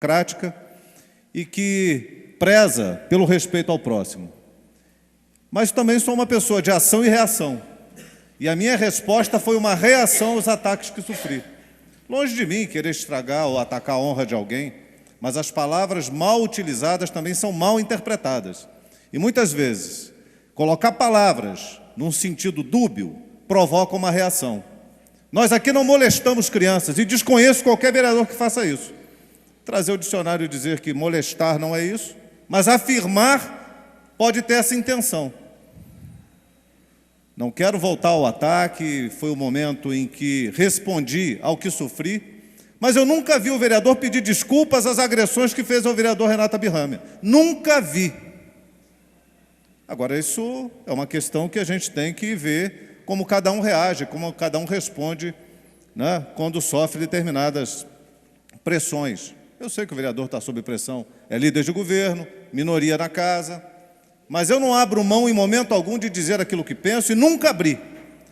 democrática e que preza pelo respeito ao próximo. Mas também sou uma pessoa de ação e reação. E a minha resposta foi uma reação aos ataques que sofri. Longe de mim querer estragar ou atacar a honra de alguém, mas as palavras mal utilizadas também são mal interpretadas. E muitas vezes, colocar palavras num sentido dúbio provoca uma reação. Nós aqui não molestamos crianças e desconheço qualquer vereador que faça isso. Trazer o dicionário e dizer que molestar não é isso, mas afirmar pode ter essa intenção. Não quero voltar ao ataque, foi o momento em que respondi ao que sofri, mas eu nunca vi o vereador pedir desculpas às agressões que fez ao vereador Renato Abirrâmia. Nunca vi. Agora, isso é uma questão que a gente tem que ver como cada um reage, como cada um responde, né, quando sofre determinadas pressões. Eu sei que o vereador está sob pressão, é líder de governo, minoria na casa, mas eu não abro mão em momento algum de dizer aquilo que penso e nunca abri,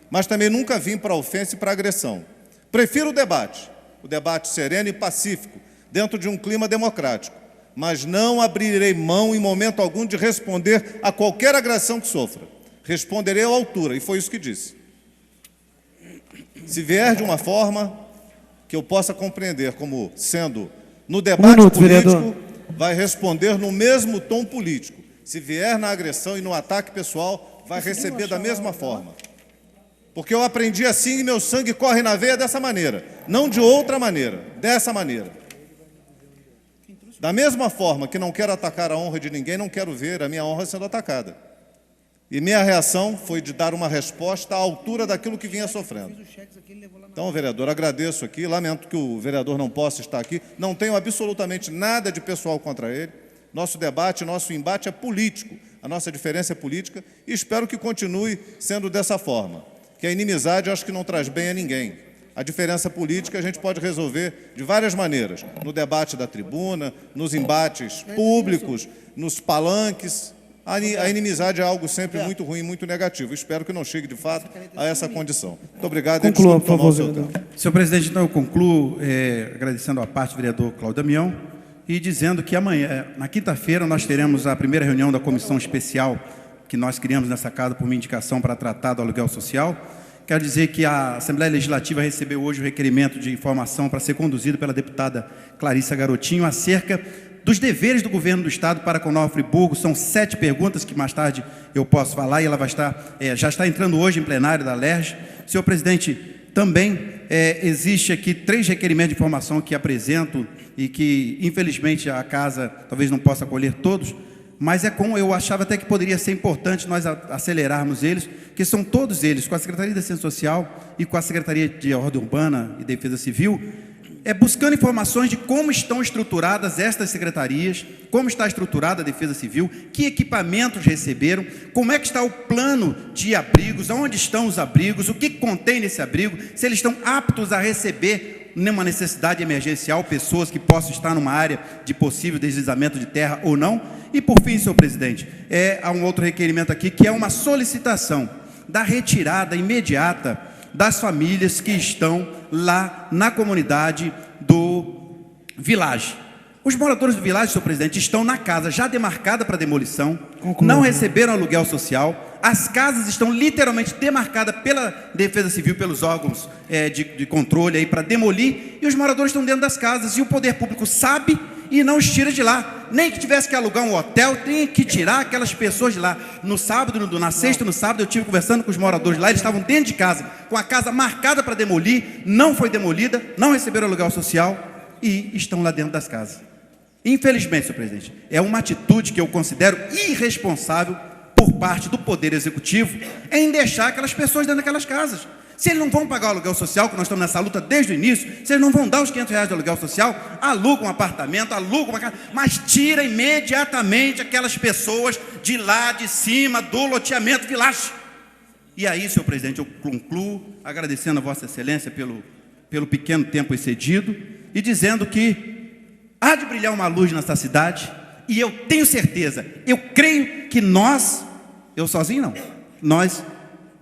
mas também nunca vim para a ofensa e para a agressão. Prefiro o debate sereno e pacífico, dentro de um clima democrático, mas não abrirei mão em momento algum de responder a qualquer agressão que sofra. Responderei à altura, e foi isso que disse. Se vier de uma forma que eu possa compreender como sendo no debate político, vereador, vai responder no mesmo tom político. Se vier na agressão e no ataque pessoal, vai receber da mesma forma. Porque eu aprendi assim e meu sangue corre na veia dessa maneira, não de outra maneira, dessa maneira. Da mesma forma que não quero atacar a honra de ninguém, não quero ver a minha honra sendo atacada. E minha reação foi de dar uma resposta à altura daquilo que vinha sofrendo. Então, vereador, agradeço aqui, lamento que o vereador não possa estar aqui, não tenho absolutamente nada de pessoal contra ele. Nosso debate, nosso embate é político, a nossa diferença é política e espero que continue sendo dessa forma. Que a inimizade, acho que não traz bem a ninguém. A diferença política a gente pode resolver de várias maneiras, no debate da tribuna, nos embates públicos, nos palanques. A inimizade é algo sempre muito ruim, muito negativo. Espero que não chegue, de fato, a essa condição. Muito obrigado. Conclua, por favor, vereador. Senhor presidente, então eu concluo agradecendo a parte do vereador Cláudio Damião e dizendo que amanhã, na quinta-feira, nós teremos a primeira reunião da comissão especial que nós criamos nessa casa por minha indicação para tratar do aluguel social. Quero dizer que a Assembleia Legislativa recebeu hoje o requerimento de informação para ser conduzido pela deputada Clarissa Garotinho acerca dos deveres do governo do Estado para com Nova Friburgo. São 7 perguntas que mais tarde eu posso falar e ela vai estar, já está entrando hoje em plenário da LERJ. Senhor presidente, também existe aqui 3 requerimentos de informação que apresento e que, infelizmente, a casa talvez não possa acolher todos, mas é como eu achava até que poderia ser importante nós acelerarmos eles, que são todos eles, com a Secretaria da Assistência Social e com a Secretaria de Ordem Urbana e Defesa Civil, buscando informações de como estão estruturadas estas secretarias, como está estruturada a Defesa Civil, que equipamentos receberam, como é que está o plano de abrigos, onde estão os abrigos, o que contém nesse abrigo, se eles estão aptos a receber, numa necessidade emergencial, pessoas que possam estar numa área de possível deslizamento de terra ou não. E, por fim, senhor presidente, há um outro requerimento aqui, que é uma solicitação da retirada imediata das famílias que estão lá na comunidade do Village. Os moradores do Village, senhor presidente, estão na casa já demarcada para demolição, não receberam aluguel social, as casas estão literalmente demarcadas pela Defesa Civil, pelos órgãos de controle aí para demolir, e os moradores estão dentro das casas, e o poder público sabe e não os tira de lá. Nem que tivesse que alugar um hotel, tem que tirar aquelas pessoas de lá. No sábado, na sexta, no sábado, eu estive conversando com os moradores lá, eles estavam dentro de casa, com a casa marcada para demolir, não foi demolida, não receberam aluguel social e estão lá dentro das casas. Infelizmente, senhor presidente, é uma atitude que eu considero irresponsável por parte do Poder Executivo em deixar aquelas pessoas dentro daquelas casas. Se eles não vão pagar o aluguel social, que nós estamos nessa luta desde o início, se eles não vão dar os R$500 de aluguel social, aluga um apartamento, aluga uma casa, mas tira imediatamente aquelas pessoas de lá de cima do loteamento Village. E aí, senhor presidente, eu concluo agradecendo a Vossa Excelência pelo pequeno tempo excedido e dizendo que há de brilhar uma luz nessa cidade e eu tenho certeza, eu creio que nós, eu sozinho não, nós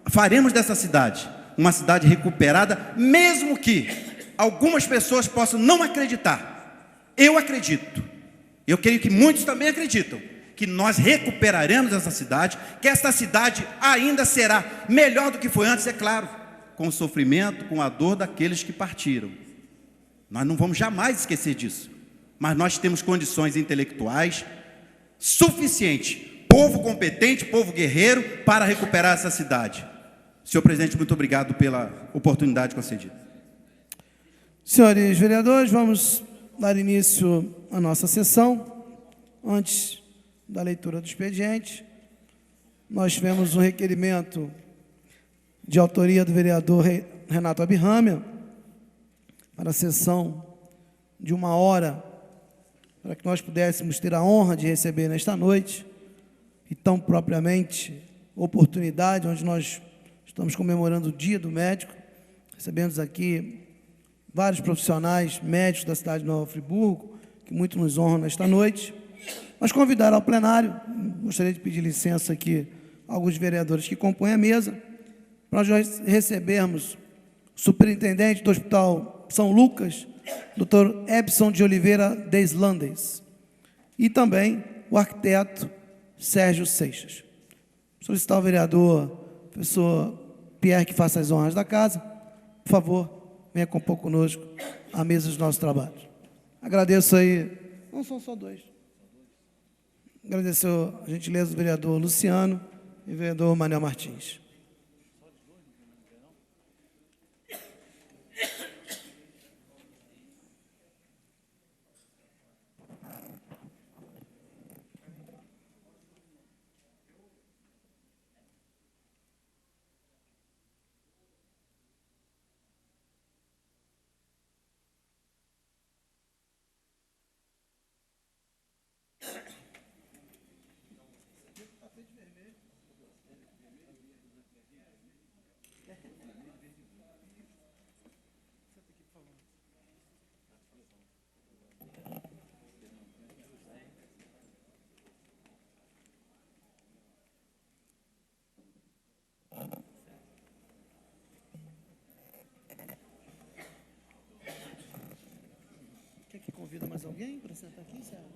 faremos dessa cidade uma cidade recuperada, mesmo que algumas pessoas possam não acreditar, Eu acredito, eu creio que muitos também acreditam, que nós recuperaremos essa cidade, que esta cidade ainda será melhor do que foi antes, é claro, com o sofrimento, com a dor daqueles que partiram. Nós não vamos jamais esquecer disso, mas nós temos condições intelectuais suficientes, povo competente, povo guerreiro, para recuperar essa cidade. Senhor presidente, muito obrigado pela oportunidade concedida. Senhores vereadores, vamos dar início à nossa sessão. Antes da leitura do expediente, nós tivemos um requerimento de autoria do vereador Renato Abirrâmia para a sessão de 1 hora, para que nós pudéssemos ter a honra de receber nesta noite, e tão propriamente oportunidade, onde nós estamos comemorando o Dia do Médico. Recebemos aqui vários profissionais médicos da cidade de Nova Friburgo, que muito nos honram nesta noite. Mas convidar ao plenário, gostaria de pedir licença aqui a alguns vereadores que compõem a mesa, para nós recebermos o superintendente do Hospital São Lucas, Dr. Ebson de Oliveira Deslandes, e também o arquiteto Sérgio Seixas. Solicitar ao vereador, professor Pierre, que faça as honras da casa. Por favor, venha compor conosco a mesa dos nossos trabalhos. Agradeço aí, não são só dois. Agradeço a gentileza do vereador Luciano e do vereador Manuel Martins. Quer que convida mais alguém para sentar aqui, Sérgio?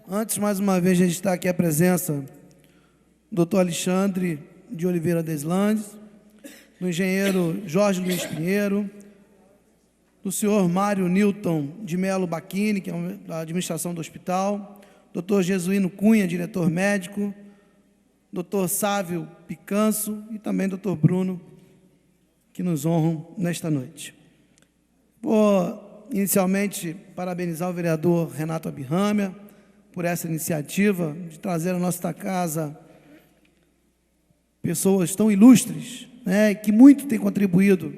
Antes, mais uma vez, a gente está aqui a presença do Dr. Alexandre de Oliveira Deslandes, do engenheiro Jorge Luiz Pinheiro, do senhor Mário Newton de Melo Bacchini, que é da administração do hospital, Dr. Jesuíno Cunha, diretor médico, Dr. Sávio Picanço e também Dr. Bruno, que nos honram nesta noite. Vou, inicialmente, parabenizar o vereador Renato Abirrâmia por essa iniciativa de trazer à nossa casa pessoas tão ilustres, né, que muito têm contribuído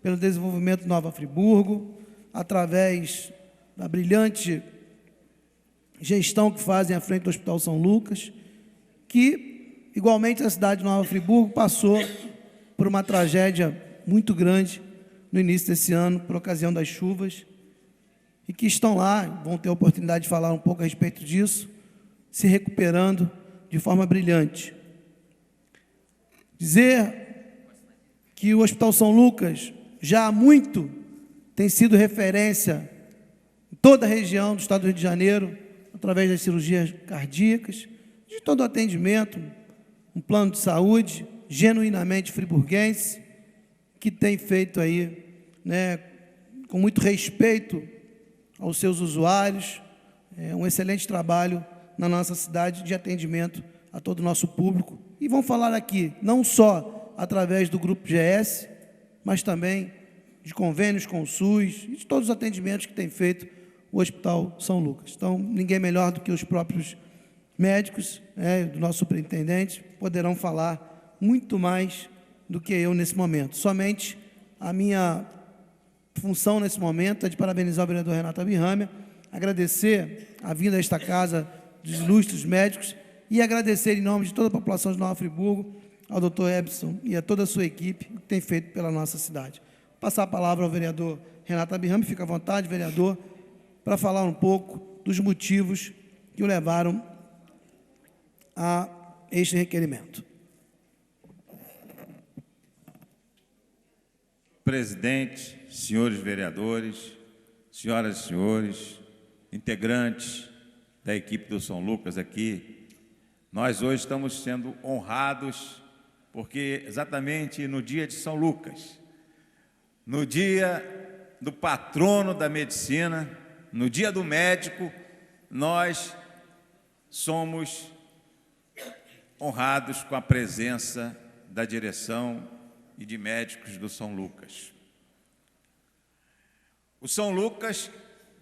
pelo desenvolvimento de Nova Friburgo, através da brilhante gestão que fazem à frente do Hospital São Lucas, que, igualmente, a cidade de Nova Friburgo passou por uma tragédia muito grande no início desse ano, por ocasião das chuvas, e que estão lá, vão ter a oportunidade de falar um pouco a respeito disso, se recuperando de forma brilhante. Dizer que o Hospital São Lucas já há muito tem sido referência em toda a região do estado do Rio de Janeiro, através das cirurgias cardíacas, de todo o atendimento, um plano de saúde genuinamente friburguense, que tem feito aí, né, com muito respeito aos seus usuários, um excelente trabalho na nossa cidade de atendimento a todo o nosso público. E vamos falar aqui, não só através do Grupo GS, mas também de convênios com o SUS e de todos os atendimentos que tem feito o Hospital São Lucas. Então, ninguém melhor do que os próprios médicos, do nosso superintendente, poderão falar muito mais do que eu nesse momento. Somente a minha função nesse momento é de parabenizar o vereador Renato Abirrâmia, agradecer a vinda a esta casa dos ilustres médicos e agradecer em nome de toda a população de Nova Friburgo ao Dr. Ebson e a toda a sua equipe que tem feito pela nossa cidade. Passar a palavra ao vereador Renato Abirrâmia, fica à vontade, vereador, para falar um pouco dos motivos que o levaram a este requerimento. presidente, senhores vereadores, senhoras e senhores, integrantes da equipe do São Lucas aqui, nós hoje estamos sendo honrados porque exatamente no dia de São Lucas, no dia do patrono da medicina, no dia do médico, nós somos honrados com a presença da direção e de médicos do São Lucas. O São Lucas,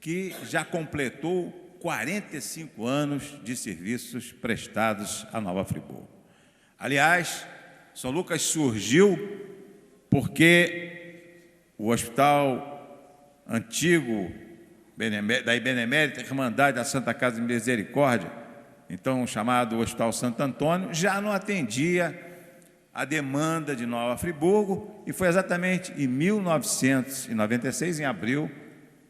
que já completou 45 anos de serviços prestados à Nova Friburgo. Aliás, São Lucas surgiu porque o hospital antigo da Benemérita Irmandade da Santa Casa de Misericórdia, então chamado Hospital Santo Antônio, já não atendia a demanda de Nova Friburgo, e foi exatamente em 1996, em abril,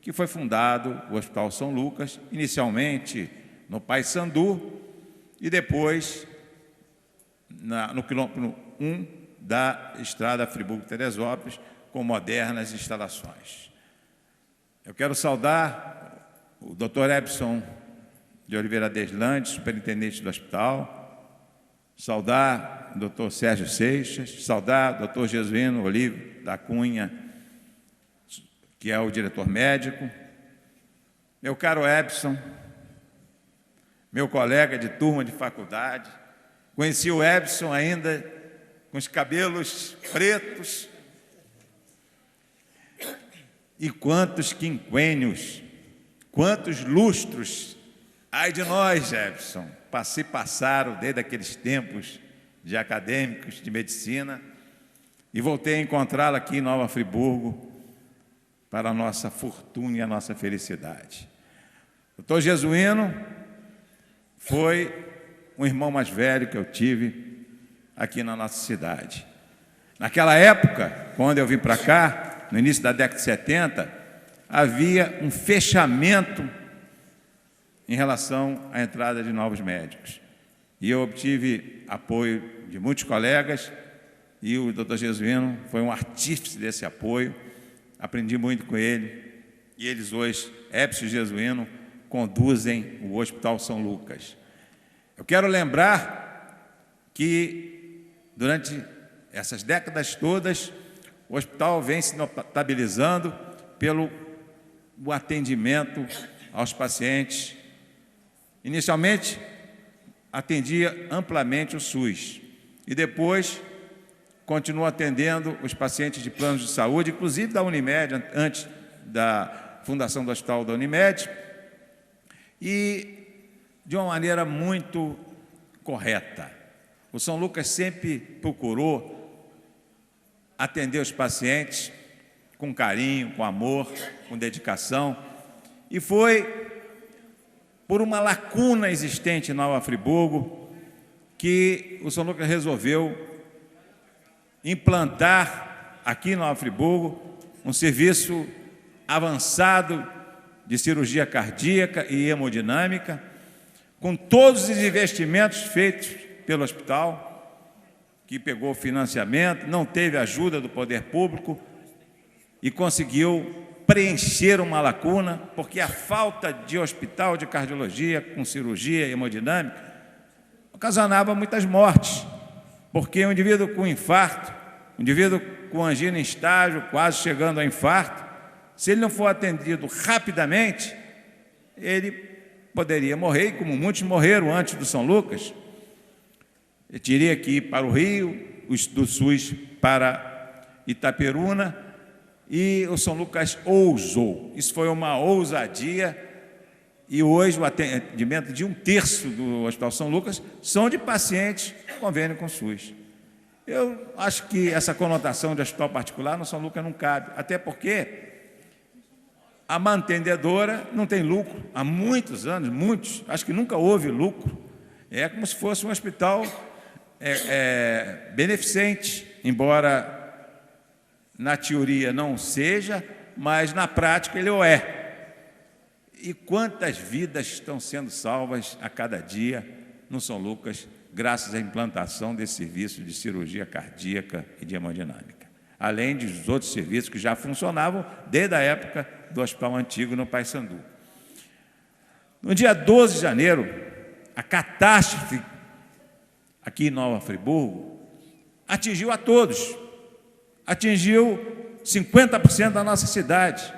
que foi fundado o Hospital São Lucas, inicialmente no Paissandu e depois no quilômetro 1 da estrada Friburgo-Teresópolis, com modernas instalações. Eu quero saudar o Dr. Epson de Oliveira Deslande, superintendente do hospital, saudar o Dr. Sérgio Seixas, saudar o Dr. Jesuíno Olivo da Cunha, que é o diretor médico, meu caro Epson, meu colega de turma de faculdade, conheci o Epson ainda com os cabelos pretos, e quantos quinquênios, quantos lustros, ai de nós, Epson, passaram desde aqueles tempos de acadêmicos de medicina, e voltei a encontrá-lo aqui em Nova Friburgo, para a nossa fortuna e a nossa felicidade. O Dr. Jesuíno foi um irmão mais velho que eu tive aqui na nossa cidade. Naquela época, quando eu vim para cá, no início da década de 70, havia um fechamento em relação à entrada de novos médicos. E eu obtive apoio de muitos colegas, e o Dr. Jesuíno foi um artífice desse apoio. Aprendi muito com ele, e eles hoje, Epson e Jesuíno, conduzem o Hospital São Lucas. Eu quero lembrar que, durante essas décadas todas, o hospital vem se notabilizando pelo atendimento aos pacientes. Inicialmente, atendia amplamente o SUS, e depois continua atendendo os pacientes de planos de saúde, inclusive da Unimed, antes da fundação do Hospital da Unimed, e de uma maneira muito correta. O São Lucas sempre procurou atender os pacientes com carinho, com amor, com dedicação, e foi por uma lacuna existente em Nova Friburgo que o São Lucas resolveu implantar aqui em Nova Friburgo um serviço avançado de cirurgia cardíaca e hemodinâmica, com todos os investimentos feitos pelo hospital, que pegou financiamento, não teve ajuda do poder público e conseguiu preencher uma lacuna, porque a falta de hospital de cardiologia com cirurgia hemodinâmica ocasionava muitas mortes, porque um indivíduo com infarto, um indivíduo com angina em estágio, quase chegando ao infarto, se ele não for atendido rapidamente, ele poderia morrer, como muitos morreram antes do São Lucas. Ele teria que ir para o Rio, do SUS para Itaperuna, e o São Lucas ousou. Isso foi uma ousadia, e hoje o atendimento de 1/3 do Hospital São Lucas são de pacientes com convênio com o SUS. Eu acho que essa conotação de hospital particular no São Lucas não cabe, até porque a mantenedora não tem lucro há muitos anos, acho que nunca houve lucro. É como se fosse um hospital beneficente, embora na teoria não seja, mas na prática ele o é. E quantas vidas estão sendo salvas a cada dia no São Lucas, graças à implantação desse serviço de cirurgia cardíaca e de hemodinâmica. além dos outros serviços que já funcionavam desde a época do Hospital Antigo no Paissandu. No dia 12 de janeiro, a catástrofe aqui em Nova Friburgo atingiu a todos, atingiu 50% da nossa cidade.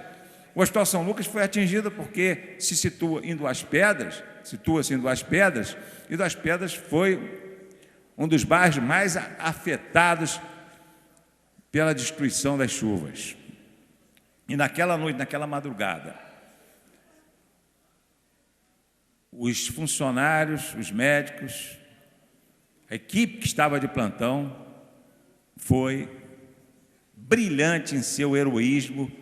O Hospital São Lucas foi atingido porque se situa em Duas Pedras, situa-se em Duas Pedras, e Duas Pedras foi um dos bairros mais afetados pela destruição das chuvas. E naquela noite, naquela madrugada, os funcionários, os médicos, a equipe que estava de plantão foi brilhante em seu heroísmo,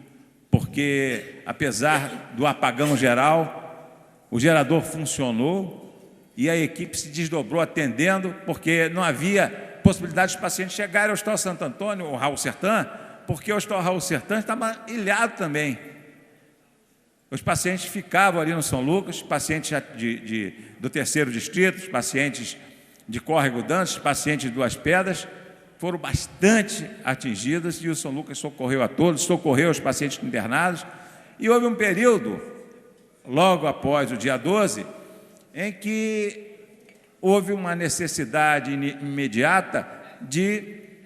porque, apesar do apagão geral, o gerador funcionou e a equipe se desdobrou atendendo, porque não havia possibilidade dos pacientes chegarem ao Hospital Santo Antônio ou Raul Sertã, porque o Hospital Raul Sertã estava ilhado também. Os pacientes ficavam ali no São Lucas, pacientes do terceiro distrito, os pacientes de Córrego d'Antas, pacientes de Duas Pedras, foram bastante atingidas e o São Lucas socorreu a todos, socorreu os pacientes internados. E houve um período, logo após o dia 12, em que houve uma necessidade imediata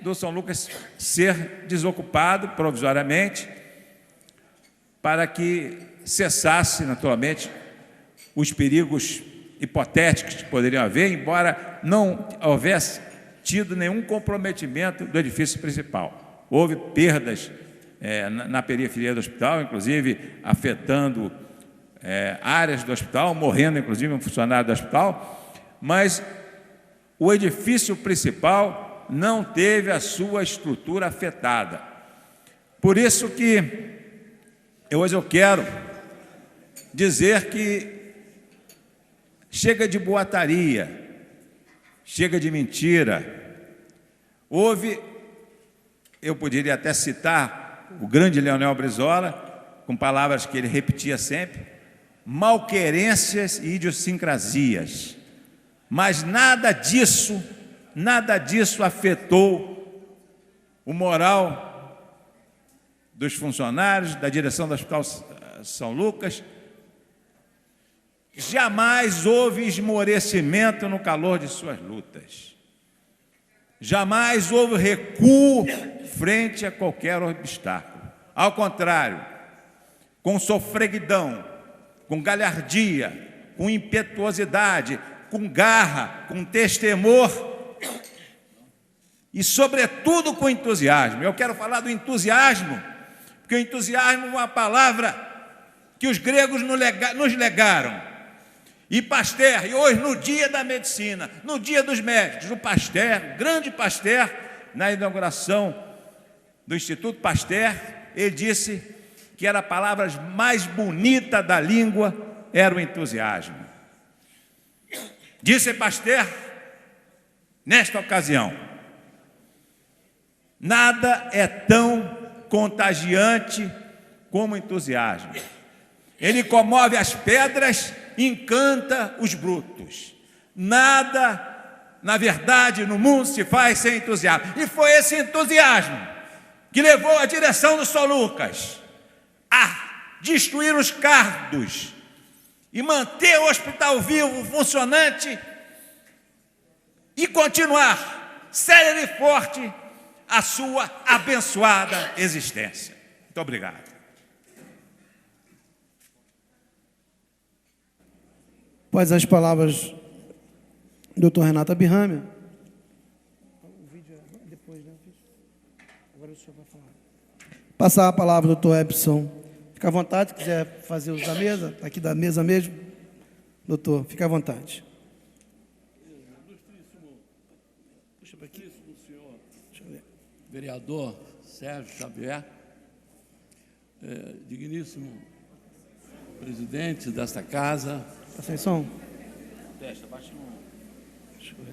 do São Lucas ser desocupado provisoriamente para que cessasse, naturalmente, os perigos hipotéticos que poderiam haver, embora não houvesse tido nenhum comprometimento do edifício principal. Houve perdas na periferia do hospital, inclusive afetando áreas do hospital, morrendo inclusive um funcionário do hospital, mas o edifício principal não teve a sua estrutura afetada. Por isso que hoje eu quero dizer que chega de boataria, chega de mentira. Eu poderia até citar o grande Leonel Brizola, com palavras que ele repetia sempre, malquerências e idiosincrasias. Mas nada disso afetou o moral dos funcionários, da direção do Hospital São Lucas. Jamais houve esmorecimento no calor de suas lutas. Jamais houve recuo frente a qualquer obstáculo. Ao contrário, com sofreguidão, com galhardia, com impetuosidade, com garra, com destemor e, sobretudo, com entusiasmo. Eu quero falar do entusiasmo, porque o entusiasmo é uma palavra que os gregos nos legaram. E Pasteur, e hoje, no dia da medicina, no dia dos médicos, o Pasteur, o grande Pasteur, na inauguração do Instituto Pasteur, ele disse que a palavra mais bonita da língua era o entusiasmo. Disse Pasteur, nesta ocasião, nada é tão contagiante como o entusiasmo. Ele comove as pedras, encanta os brutos. Nada, na verdade, no mundo se faz sem entusiasmo. E foi esse entusiasmo que levou a direção do São Lucas a destruir os cardos e manter o hospital vivo, funcionante e continuar sério e forte a sua abençoada existência. Muito obrigado. Após as palavras do Dr. Renato Abirrâmia, passar a palavra ao Dr. Epson. Fica à vontade, se quiser fazer uso da mesa, aqui da mesa mesmo. Doutor, fica à vontade. Vereador Sérgio Xavier, digníssimo presidente desta casa. Tá sem som? Testa, baixa no... Deixa eu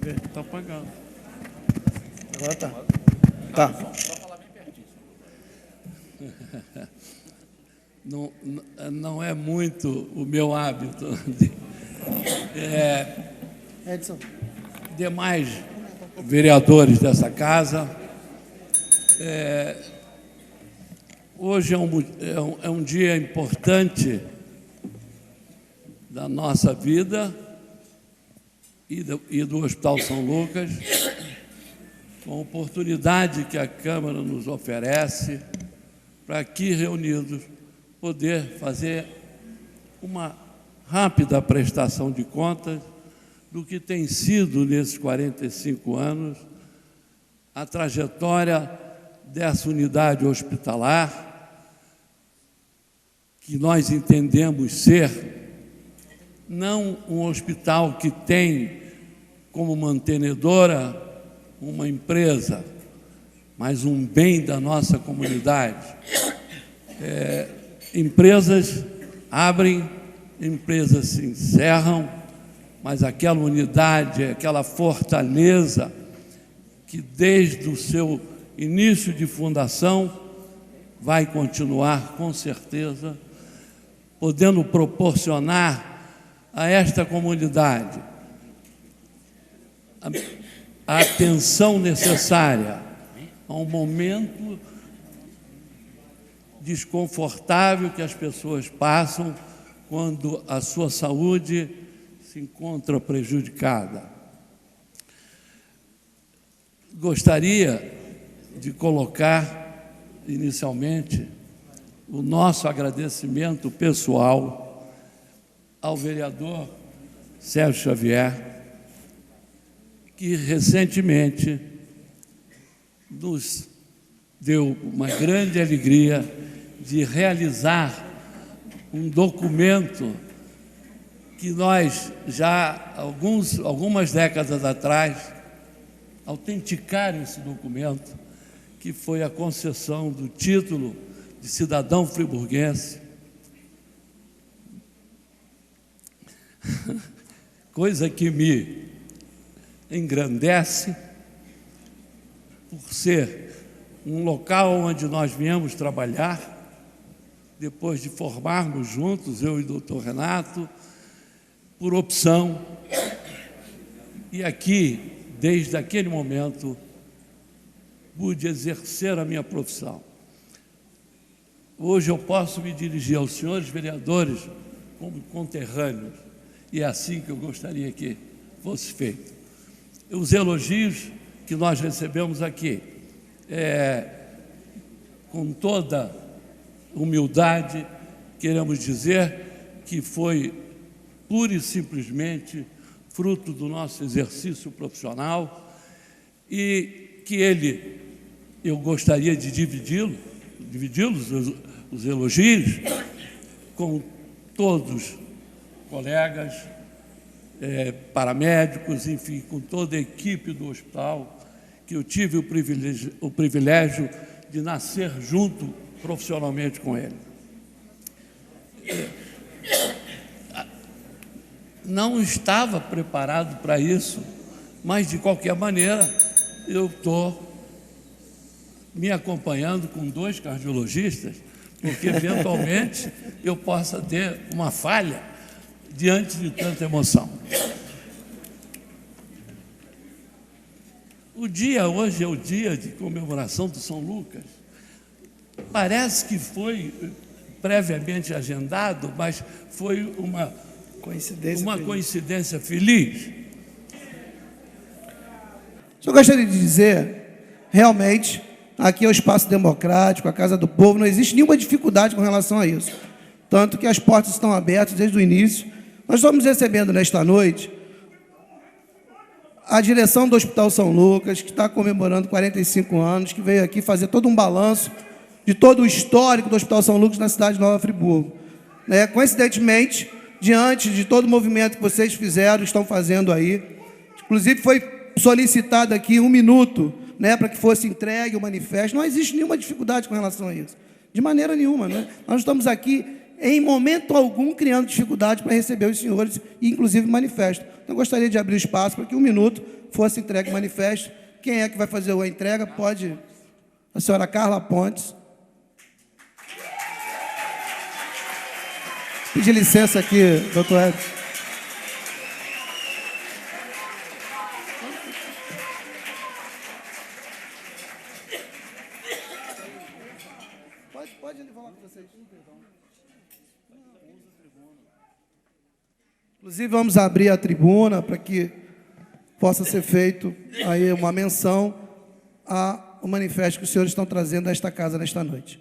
ver. Está apagando. Agora tá. Tá. Só falar bem pertinho. Não é muito o meu hábito. Edson. Demais vereadores dessa casa, Hoje é um dia importante da nossa vida e do Hospital São Lucas, com a oportunidade que a Câmara nos oferece para aqui reunidos poder fazer uma rápida prestação de contas do que tem sido, nesses 45 anos, a trajetória dessa unidade hospitalar, que nós entendemos ser não um hospital que tem como mantenedora uma empresa, mas um bem da nossa comunidade. Empresas abrem, empresas se encerram, mas aquela unidade, aquela fortaleza que desde o seu início de fundação vai continuar, com certeza, podendo proporcionar a esta comunidade a atenção necessária a um momento desconfortável que as pessoas passam quando a sua saúde se encontra prejudicada. Gostaria de colocar, inicialmente, o nosso agradecimento pessoal ao vereador Sérgio Xavier, que recentemente nos deu uma grande alegria de realizar um documento que nós já, algumas décadas atrás, autenticaram esse documento, que foi a concessão do título de cidadão friburguense, coisa que me engrandece por ser um local onde nós viemos trabalhar, depois de formarmos juntos, eu e o doutor Renato, por opção, e aqui, desde aquele momento, pude exercer a minha profissão. Hoje eu posso me dirigir aos senhores vereadores como conterrâneos, e é assim que eu gostaria que fosse feito. Os elogios que nós recebemos aqui, com toda humildade, queremos dizer que foi pura e simplesmente fruto do nosso exercício profissional e que eu gostaria de dividi-los, os elogios, com todos colegas, paramédicos, enfim, com toda a equipe do hospital, que eu tive o privilégio de nascer junto profissionalmente com ele. Não estava preparado para isso, mas, de qualquer maneira, eu estou me acompanhando com 2 cardiologistas, porque, eventualmente, eu possa ter uma falha diante de tanta emoção. O dia hoje é o dia de comemoração do São Lucas. Parece que foi previamente agendado, mas foi uma coincidência feliz. Só gostaria de dizer, realmente, aqui é o espaço democrático, a Casa do Povo, não existe nenhuma dificuldade com relação a isso. Tanto que as portas estão abertas desde o início. Nós estamos recebendo nesta noite a direção do Hospital São Lucas, que está comemorando 45 anos, que veio aqui fazer todo um balanço de todo o histórico do Hospital São Lucas na cidade de Nova Friburgo. Coincidentemente, diante de todo o movimento que vocês fizeram, estão fazendo aí, inclusive foi solicitado aqui 1 minuto, para que fosse entregue o manifesto. Não existe nenhuma dificuldade com relação a isso, de maneira nenhuma. Nós estamos aqui, em momento algum, criando dificuldade para receber os senhores, e inclusive o manifesto. Então, eu gostaria de abrir espaço para que 1 minuto fosse entregue o manifesto. Quem é que vai fazer a entrega? Pode, a senhora Carla Pontes. Pedir licença aqui, doutor Edson. Pode ele falar com vocês. Inclusive, vamos abrir a tribuna para que possa ser feito aí uma menção ao manifesto que os senhores estão trazendo a esta casa nesta noite.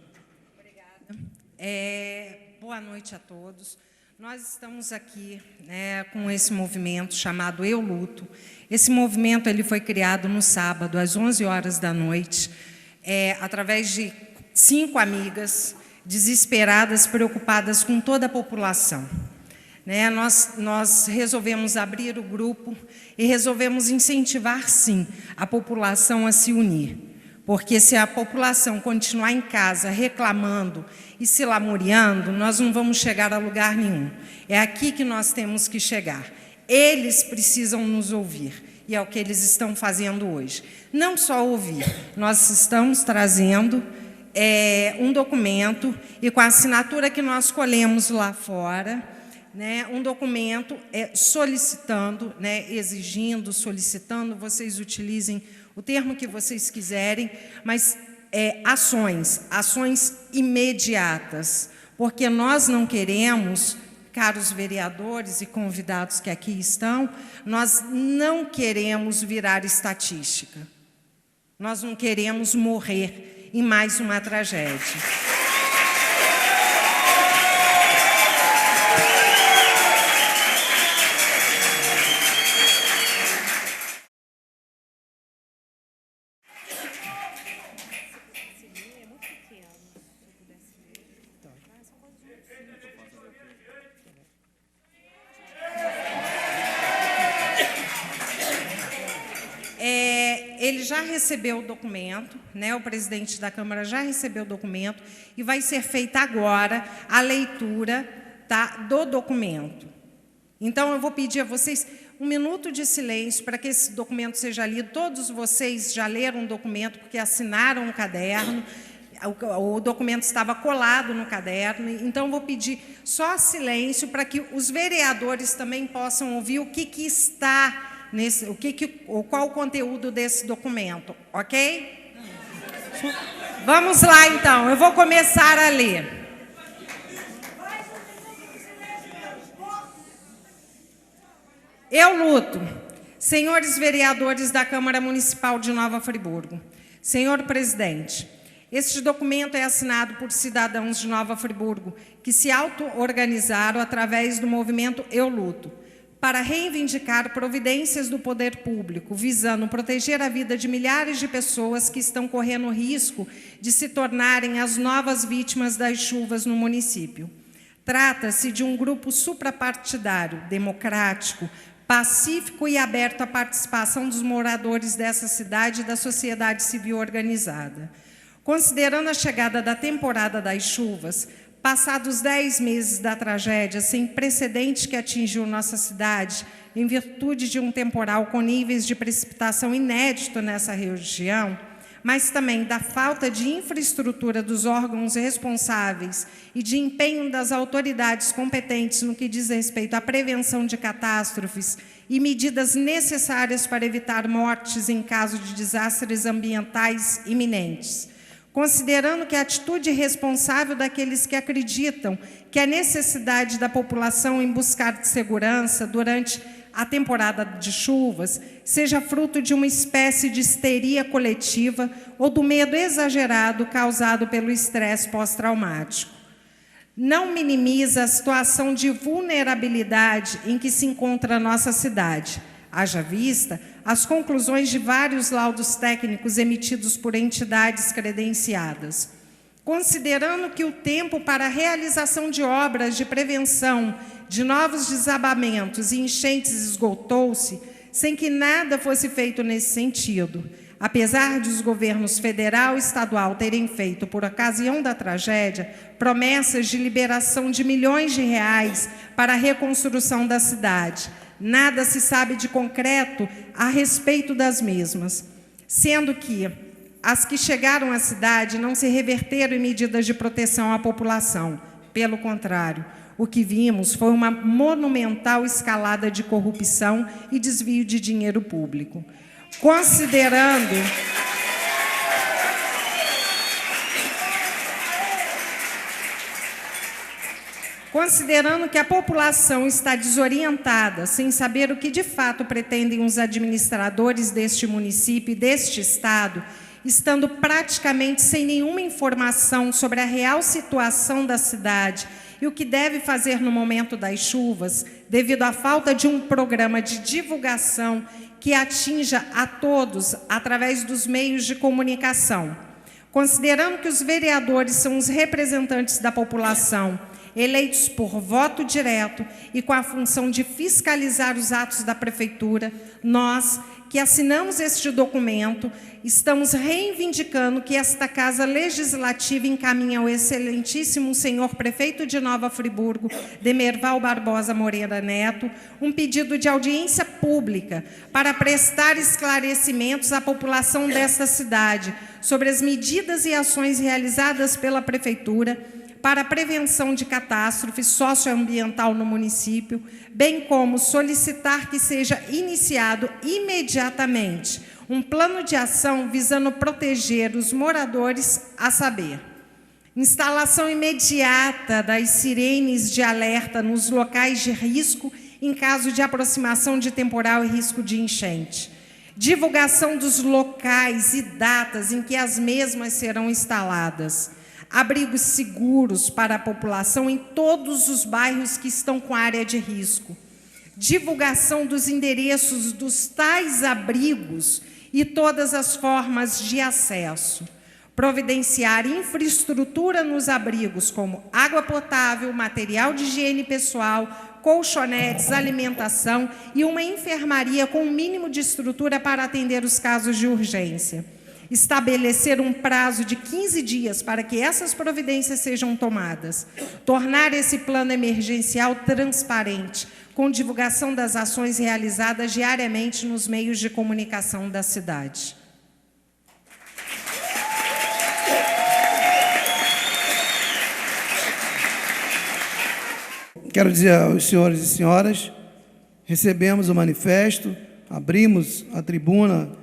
Obrigada. Boa noite a todos. Nós estamos aqui, né, com esse movimento chamado Eu Luto. Esse movimento ele foi criado no sábado, às 11 horas da noite, através de 5 amigas desesperadas, preocupadas com toda a população. Né, nós resolvemos abrir o grupo e resolvemos incentivar, sim, a população a se unir. Porque se a população continuar em casa reclamando e se lamuriando, nós não vamos chegar a lugar nenhum. É aqui que nós temos que chegar. Eles precisam nos ouvir, e é o que eles estão fazendo hoje. Não só ouvir, nós estamos trazendo um documento, e com a assinatura que nós colhemos lá fora, né, um documento solicitando, né, exigindo, solicitando, vocês utilizem o termo que vocês quiserem, mas ações imediatas, porque nós não queremos, caros vereadores e convidados que aqui estão, nós não queremos virar estatística, nós não queremos morrer em mais uma tragédia. Ele já recebeu o documento, né, o presidente da Câmara já recebeu o documento, e vai ser feita agora a leitura, tá, do documento. Então, eu vou pedir a vocês 1 minuto de silêncio para que esse documento seja lido. Todos vocês já leram o documento, porque assinaram o caderno, o documento estava colado no caderno, então eu vou pedir só silêncio para que os vereadores também possam ouvir o que está qual o conteúdo desse documento, ok? Vamos lá, então. Eu vou começar a ler. Eu luto. Senhores vereadores da Câmara Municipal de Nova Friburgo, senhor presidente, este documento é assinado por cidadãos de Nova Friburgo que se auto-organizaram através do movimento Eu Luto, para reivindicar providências do poder público, visando proteger a vida de milhares de pessoas que estão correndo risco de se tornarem as novas vítimas das chuvas no município. Trata-se de um grupo suprapartidário, democrático, pacífico e aberto à participação dos moradores dessa cidade e da sociedade civil organizada. Considerando a chegada da temporada das chuvas, passados 10 meses da tragédia sem precedentes que atingiu nossa cidade, em virtude de um temporal com níveis de precipitação inédito nessa região, mas também da falta de infraestrutura dos órgãos responsáveis e de empenho das autoridades competentes no que diz respeito à prevenção de catástrofes e medidas necessárias para evitar mortes em caso de desastres ambientais iminentes. Considerando que a atitude responsável daqueles que acreditam que a necessidade da população em buscar segurança durante a temporada de chuvas seja fruto de uma espécie de histeria coletiva ou do medo exagerado causado pelo estresse pós-traumático. Não minimiza a situação de vulnerabilidade em que se encontra a nossa cidade, haja vista as conclusões de vários laudos técnicos emitidos por entidades credenciadas. Considerando que o tempo para a realização de obras de prevenção de novos desabamentos e enchentes esgotou-se, sem que nada fosse feito nesse sentido, apesar de os governos federal e estadual terem feito, por ocasião da tragédia, promessas de liberação de milhões de reais para a reconstrução da cidade, nada se sabe de concreto a respeito das mesmas, sendo que as que chegaram à cidade não se reverteram em medidas de proteção à população. Pelo contrário, o que vimos foi uma monumental escalada de corrupção e desvio de dinheiro público. Considerando Considerando que a população está desorientada, sem saber o que de fato pretendem os administradores deste município e deste estado, estando praticamente sem nenhuma informação sobre a real situação da cidade e o que deve fazer no momento das chuvas, devido à falta de um programa de divulgação que atinja a todos através dos meios de comunicação. Considerando que os vereadores são os representantes da população, eleitos por voto direto e com a função de fiscalizar os atos da Prefeitura, nós, que assinamos este documento, estamos reivindicando que esta Casa Legislativa encaminhe ao excelentíssimo senhor Prefeito de Nova Friburgo, Demerval Barbosa Moreira Neto, um pedido de audiência pública para prestar esclarecimentos à população desta cidade sobre as medidas e ações realizadas pela Prefeitura para a prevenção de catástrofe socioambiental no município, bem como solicitar que seja iniciado imediatamente um plano de ação visando proteger os moradores, a saber, instalação imediata das sirenes de alerta nos locais de risco em caso de aproximação de temporal e risco de enchente, divulgação dos locais e datas em que as mesmas serão instaladas, abrigos seguros para a população em todos os bairros que estão com área de risco, divulgação dos endereços dos tais abrigos e todas as formas de acesso, providenciar infraestrutura nos abrigos como água potável, material de higiene pessoal, colchonetes, alimentação e uma enfermaria com o mínimo de estrutura para atender os casos de urgência. Estabelecer um prazo de 15 dias para que essas providências sejam tomadas. Tornar esse plano emergencial transparente, com divulgação das ações realizadas diariamente nos meios de comunicação da cidade. Quero dizer aos senhores e senhoras, recebemos o manifesto, abrimos a tribuna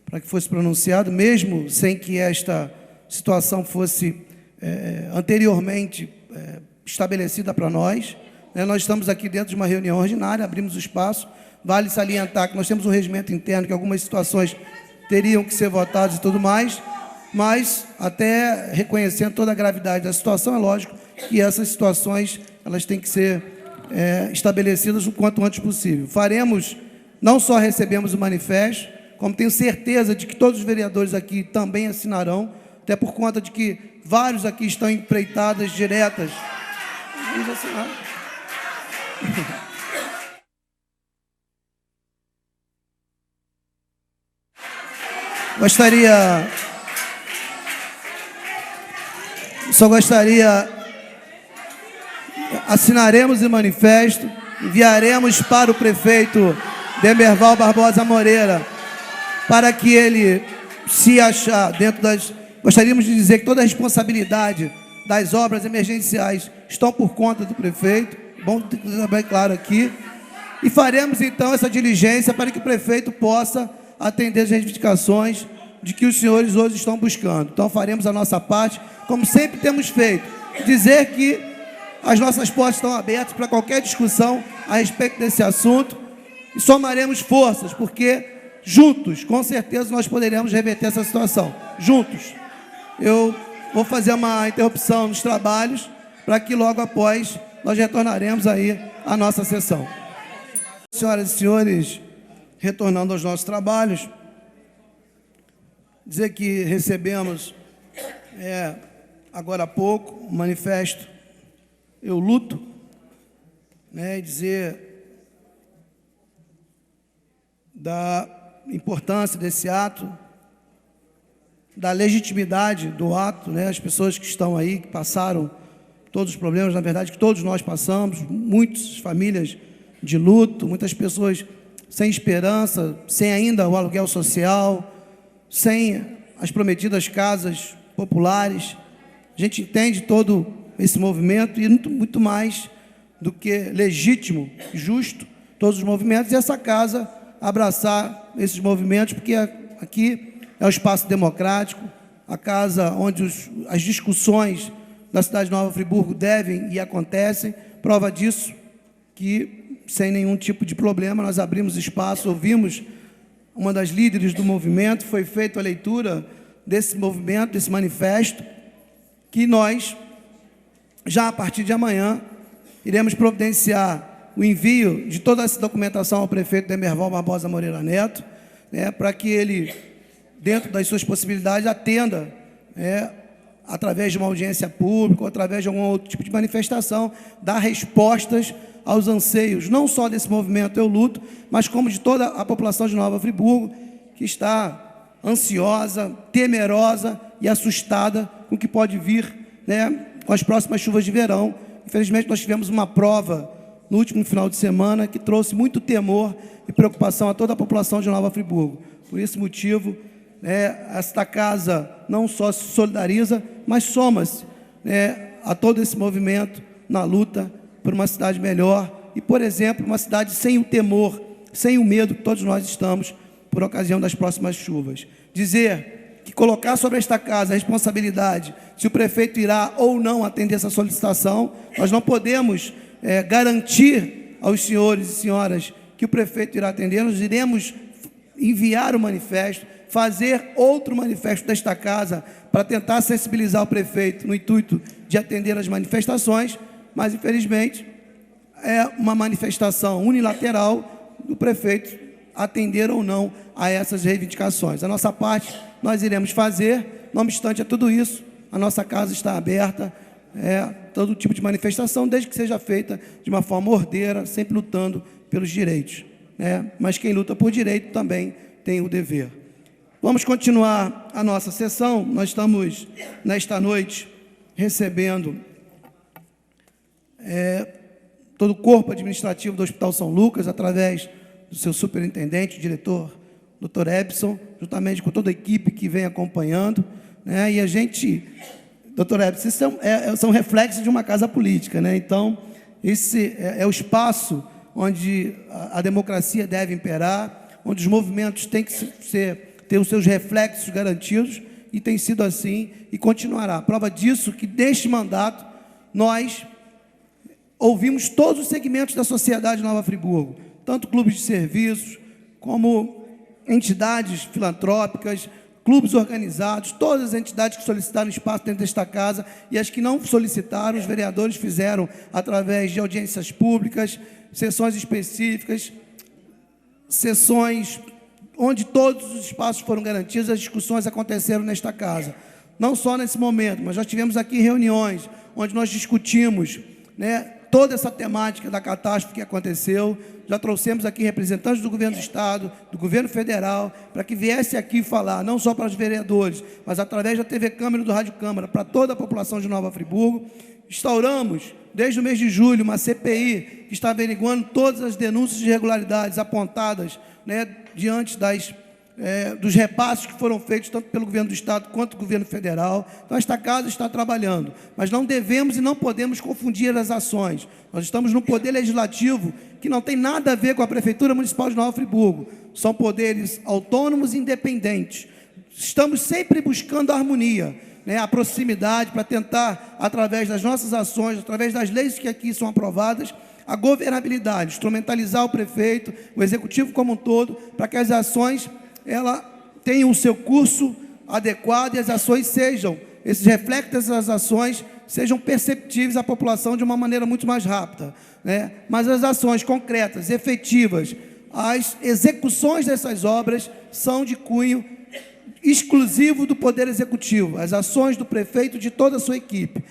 para que fosse pronunciado, mesmo sem que esta situação fosse anteriormente estabelecida para nós. Nós estamos aqui dentro de uma reunião ordinária, abrimos o espaço. Vale salientar que nós temos um regimento interno, que algumas situações teriam que ser votadas e tudo mais, mas até reconhecendo toda a gravidade da situação, é lógico que essas situações elas têm que ser estabelecidas o quanto antes possível. Faremos, não só recebemos o manifesto, como tenho certeza de que todos os vereadores aqui também assinarão, até por conta de que vários aqui estão empreitadas diretas. Vamos assinar. Assinaremos o manifesto, enviaremos para o prefeito Demerval Barbosa Moreira, para que ele se achar dentro das... Gostaríamos de dizer que toda a responsabilidade das obras emergenciais estão por conta do prefeito, bom deixar bem claro aqui, e faremos então essa diligência para que o prefeito possa atender as reivindicações de que os senhores hoje estão buscando. Então faremos a nossa parte, como sempre temos feito, dizer que as nossas portas estão abertas para qualquer discussão a respeito desse assunto e somaremos forças, porque juntos, com certeza, nós poderemos reverter essa situação. Juntos. Eu vou fazer uma interrupção nos trabalhos para que logo após nós retornaremos aí à nossa sessão. Senhoras e senhores, retornando aos nossos trabalhos, dizer que recebemos agora há pouco um manifesto Eu Luto, e dizer da importância desse ato, da legitimidade do ato, as pessoas que estão aí, que passaram todos os problemas, na verdade, que todos nós passamos, muitas famílias de luto, muitas pessoas sem esperança, sem ainda o aluguel social, sem as prometidas casas populares. A gente entende todo esse movimento e muito mais do que legítimo, justo, todos os movimentos, e essa casa abraçar esses movimentos, porque aqui é o espaço democrático, a casa onde as discussões da cidade de Nova Friburgo devem e acontecem. Prova disso que, sem nenhum tipo de problema, nós abrimos espaço, ouvimos uma das líderes do movimento, foi feita a leitura desse movimento, desse manifesto, que nós, já a partir de amanhã, iremos providenciar o envio de toda essa documentação ao prefeito Demerval Barbosa Moreira Neto, para que ele, dentro das suas possibilidades, atenda, através de uma audiência pública ou através de algum outro tipo de manifestação, dar respostas aos anseios, não só desse movimento Eu Luto, mas como de toda a população de Nova Friburgo, que está ansiosa, temerosa e assustada com o que pode vir, com as próximas chuvas de verão. Infelizmente, nós tivemos uma prova no último final de semana que trouxe muito temor e preocupação a toda a população de Nova Friburgo. Por esse motivo, esta casa não só se solidariza, mas soma-se a todo esse movimento na luta por uma cidade melhor e, por exemplo, uma cidade sem o temor, sem o medo que todos nós estamos por ocasião das próximas chuvas. Dizer que colocar sobre esta casa a responsabilidade se o prefeito irá ou não atender essa solicitação, nós não podemos garantir aos senhores e senhoras que o prefeito irá atender. Nós iremos enviar o manifesto, fazer outro manifesto desta casa para tentar sensibilizar o prefeito no intuito de atender as manifestações, mas, infelizmente, é uma manifestação unilateral do prefeito atender ou não a essas reivindicações. A nossa parte nós iremos fazer, não obstante a tudo isso, a nossa casa está aberta, todo tipo de manifestação, desde que seja feita de uma forma ordeira, sempre lutando pelos direitos. Mas quem luta por direito também tem o dever. Vamos continuar a nossa sessão. Nós estamos, nesta noite, recebendo todo o corpo administrativo do Hospital São Lucas, através do seu superintendente, o diretor, Dr. Ebson, juntamente com toda a equipe que vem acompanhando. E a gente, Dr. Ebson, isso são reflexos de uma casa política. Então, esse é o espaço onde a democracia deve imperar, onde os movimentos têm que ter os seus reflexos garantidos, e tem sido assim e continuará. Prova disso que, neste mandato, nós ouvimos todos os segmentos da sociedade de Nova Friburgo, tanto clubes de serviços, como entidades filantrópicas, clubes organizados, todas as entidades que solicitaram espaço dentro desta casa, e as que não solicitaram, os vereadores fizeram através de audiências públicas, sessões específicas, sessões onde todos os espaços foram garantidos, as discussões aconteceram nesta casa. Não só nesse momento, mas já tivemos aqui reuniões onde nós discutimos toda essa temática da catástrofe que aconteceu. Já trouxemos aqui representantes do governo do Estado, do governo federal, para que viesse aqui falar, não só para os vereadores, mas através da TV Câmara e do Rádio Câmara, para toda a população de Nova Friburgo. Instauramos, desde o mês de julho, uma CPI que está averiguando todas as denúncias de irregularidades apontadas diante dos repasses que foram feitos tanto pelo governo do Estado quanto pelo governo federal. Então, esta casa está trabalhando, mas não devemos e não podemos confundir as ações. Nós estamos no poder legislativo, que não tem nada a ver com a Prefeitura Municipal de Nova Friburgo. São poderes autônomos e independentes. Estamos sempre buscando a harmonia, a proximidade, para tentar, através das nossas ações, através das leis que aqui são aprovadas, a governabilidade, instrumentalizar o prefeito, o executivo como um todo, para que as ações tenham o seu curso adequado e as ações esses reflexos das ações sejam perceptíveis à população de uma maneira muito mais rápida. Mas as ações concretas, efetivas, as execuções dessas obras são de cunho exclusivo do Poder Executivo, as ações do prefeito e de toda a sua equipe.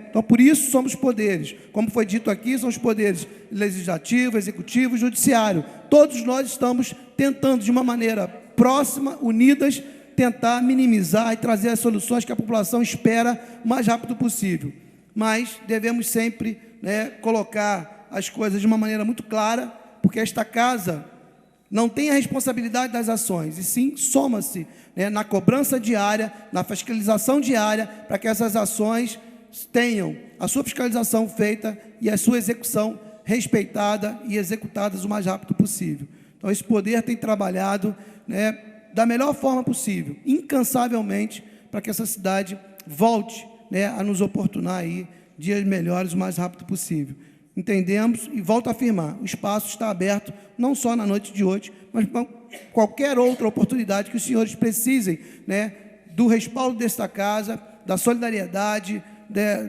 Então, por isso, somos poderes. Como foi dito aqui, são os poderes legislativo, executivo e judiciário. Todos nós estamos tentando, de uma maneira próxima, unidas, tentar minimizar e trazer as soluções que a população espera o mais rápido possível. Mas devemos sempre colocar as coisas de uma maneira muito clara, porque esta casa não tem a responsabilidade das ações, e sim soma-se na cobrança diária, na fiscalização diária, para que essas ações tenham a sua fiscalização feita e a sua execução respeitada e executadas o mais rápido possível. Então, esse poder tem trabalhado da melhor forma possível, incansavelmente, para que essa cidade volte né, a nos oportunar aí dias melhores o mais rápido possível. Entendemos e volto a afirmar, o espaço está aberto não só na noite de hoje, mas para qualquer outra oportunidade que os senhores precisem, né, do respaldo desta casa, da solidariedade,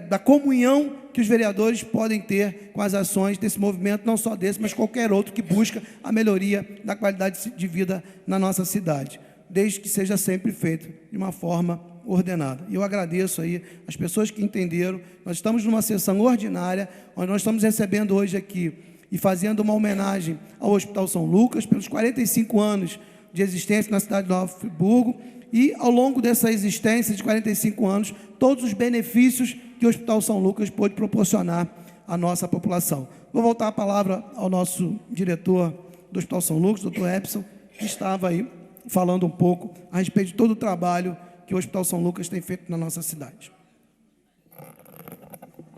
da comunhão que os vereadores podem ter com as ações desse movimento, não só desse, mas qualquer outro que busca a melhoria da qualidade de vida na nossa cidade, desde que seja sempre feito de uma forma ordenada. E eu agradeço aí as pessoas que entenderam. Nós estamos numa sessão ordinária, onde nós estamos recebendo hoje aqui e fazendo uma homenagem ao Hospital São Lucas pelos 45 anos de existência na cidade de Nova Friburgo, e, ao longo dessa existência de 45 anos, todos os benefícios que o Hospital São Lucas pôde proporcionar à nossa população. Vou voltar a palavra ao nosso diretor do Hospital São Lucas, doutor Epson, que estava aí falando um pouco a respeito de todo o trabalho que o Hospital São Lucas tem feito na nossa cidade.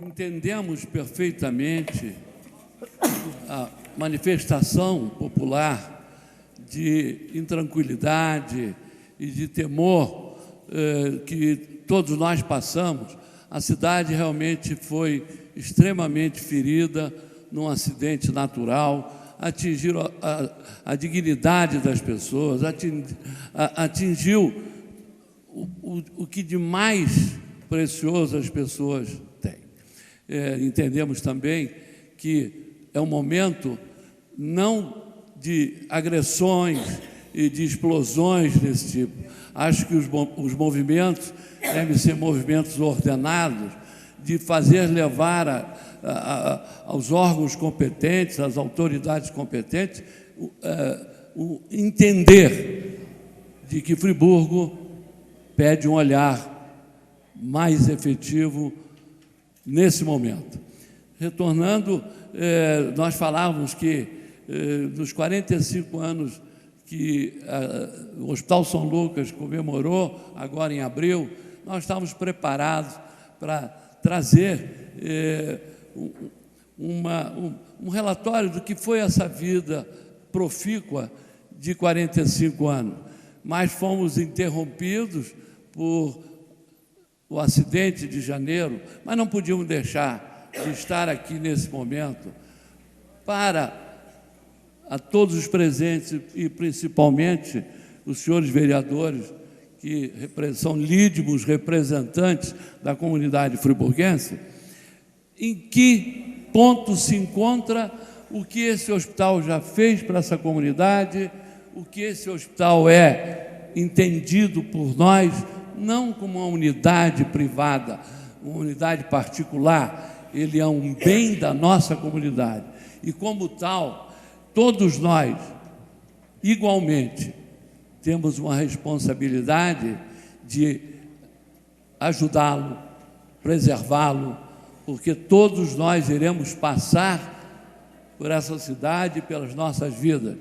Entendemos perfeitamente a manifestação popular de intranquilidade e de temor que todos nós passamos. A cidade realmente foi extremamente ferida num acidente natural, atingiu a dignidade das pessoas, atingiu o que de mais precioso as pessoas têm. Entendemos também que é um momento não de agressões e de explosões desse tipo. Acho que os movimentos devem ser movimentos ordenados, de fazer levar aos órgãos competentes, às autoridades competentes, o entender de que Friburgo pede um olhar mais efetivo nesse momento. Retornando, nós falávamos que nos 45 anos que o Hospital São Lucas comemorou, agora em abril, nós estávamos preparados para trazer um relatório do que foi essa vida profícua de 45 anos. Mas fomos interrompidos por o acidente de janeiro, mas não podíamos deixar de estar aqui nesse momento para a todos os presentes e principalmente os senhores vereadores que são lídimos representantes da comunidade friburguense, em que ponto se encontra o que esse hospital já fez para essa comunidade, o que esse hospital é entendido por nós, não como uma unidade privada, uma unidade particular, ele é um bem da nossa comunidade. E como tal, todos nós, igualmente, temos uma responsabilidade de ajudá-lo, preservá-lo, porque todos nós iremos passar por essa cidade, pelas nossas vidas,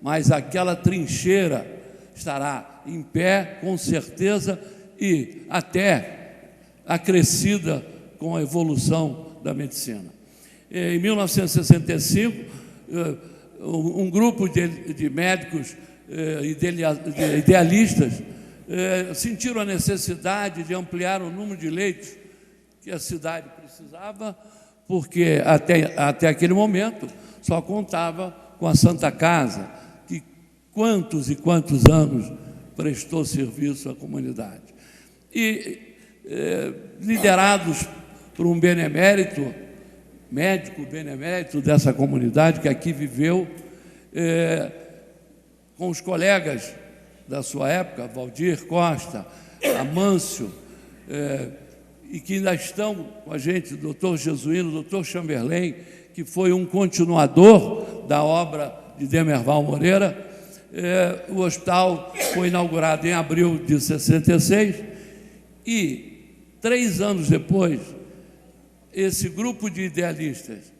mas aquela trincheira estará em pé, com certeza, e até acrescida com a evolução da medicina. Em 1965, um grupo de médicos idealistas sentiram a necessidade de ampliar o número de leitos que a cidade precisava, porque até aquele momento só contava com a Santa Casa, que quantos e quantos anos prestou serviço à comunidade. E liderados por um benemérito, médico benemérito dessa comunidade, que aqui viveu, com os colegas da sua época, Valdir Costa, Amâncio, e que ainda estão com a gente, o doutor Jesuíno, o doutor Chamberlain, que foi um continuador da obra de Demerval Moreira. O hospital foi inaugurado em abril de 66 e, 3 anos depois, esse grupo de idealistas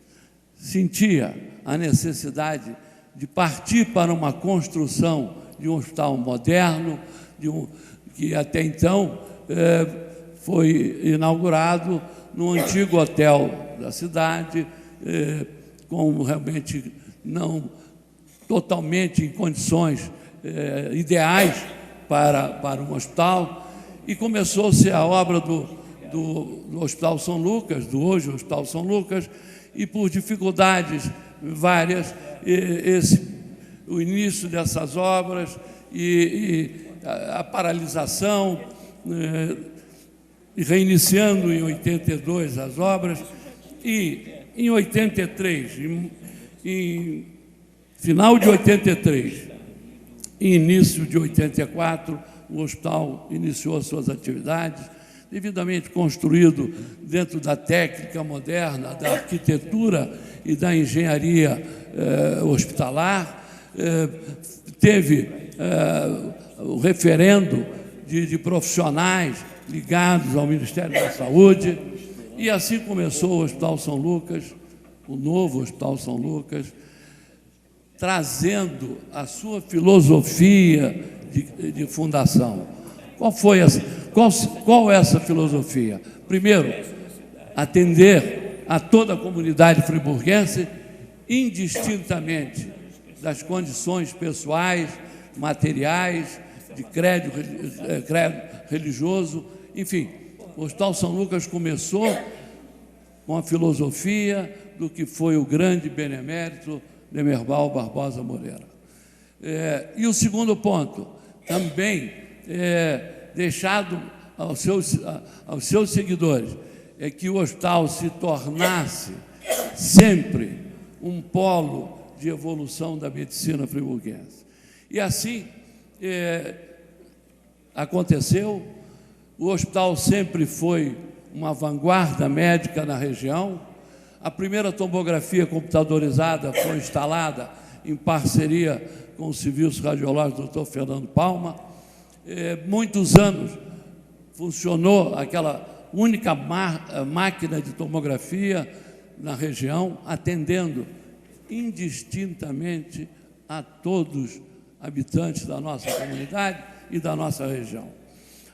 sentia a necessidade de partir para uma construção de um hospital moderno, que até então foi inaugurado no antigo hotel da cidade, com realmente não totalmente em condições ideais para um hospital, e começou-se a obra do Hospital São Lucas, do hoje Hospital São Lucas, e por dificuldades várias, o início dessas obras e a paralisação, reiniciando em 82 as obras, e em 83, em final de 83 e início de 84, o hospital iniciou suas atividades, devidamente construído dentro da técnica moderna, da arquitetura e da engenharia hospitalar. Teve o referendo de profissionais ligados ao Ministério da Saúde, e assim começou o Hospital São Lucas, o novo Hospital São Lucas, trazendo a sua filosofia de fundação. Qual é essa filosofia? Primeiro, atender a toda a comunidade friburguense, indistintamente das condições pessoais, materiais, de credo religioso, enfim. O Hospital São Lucas começou com a filosofia do que foi o grande benemérito Demerbal Barbosa Moreira. E o segundo ponto, também deixado aos seus seguidores, é que o hospital se tornasse sempre um polo de evolução da medicina friburguense. E assim aconteceu. O hospital sempre foi uma vanguarda médica na região. A primeira tomografia computadorizada foi instalada em parceria com o Serviço Radiológico do Dr. Fernando Palma. Muitos anos funcionou aquela única máquina de tomografia na região, atendendo indistintamente a todos os habitantes da nossa comunidade e da nossa região.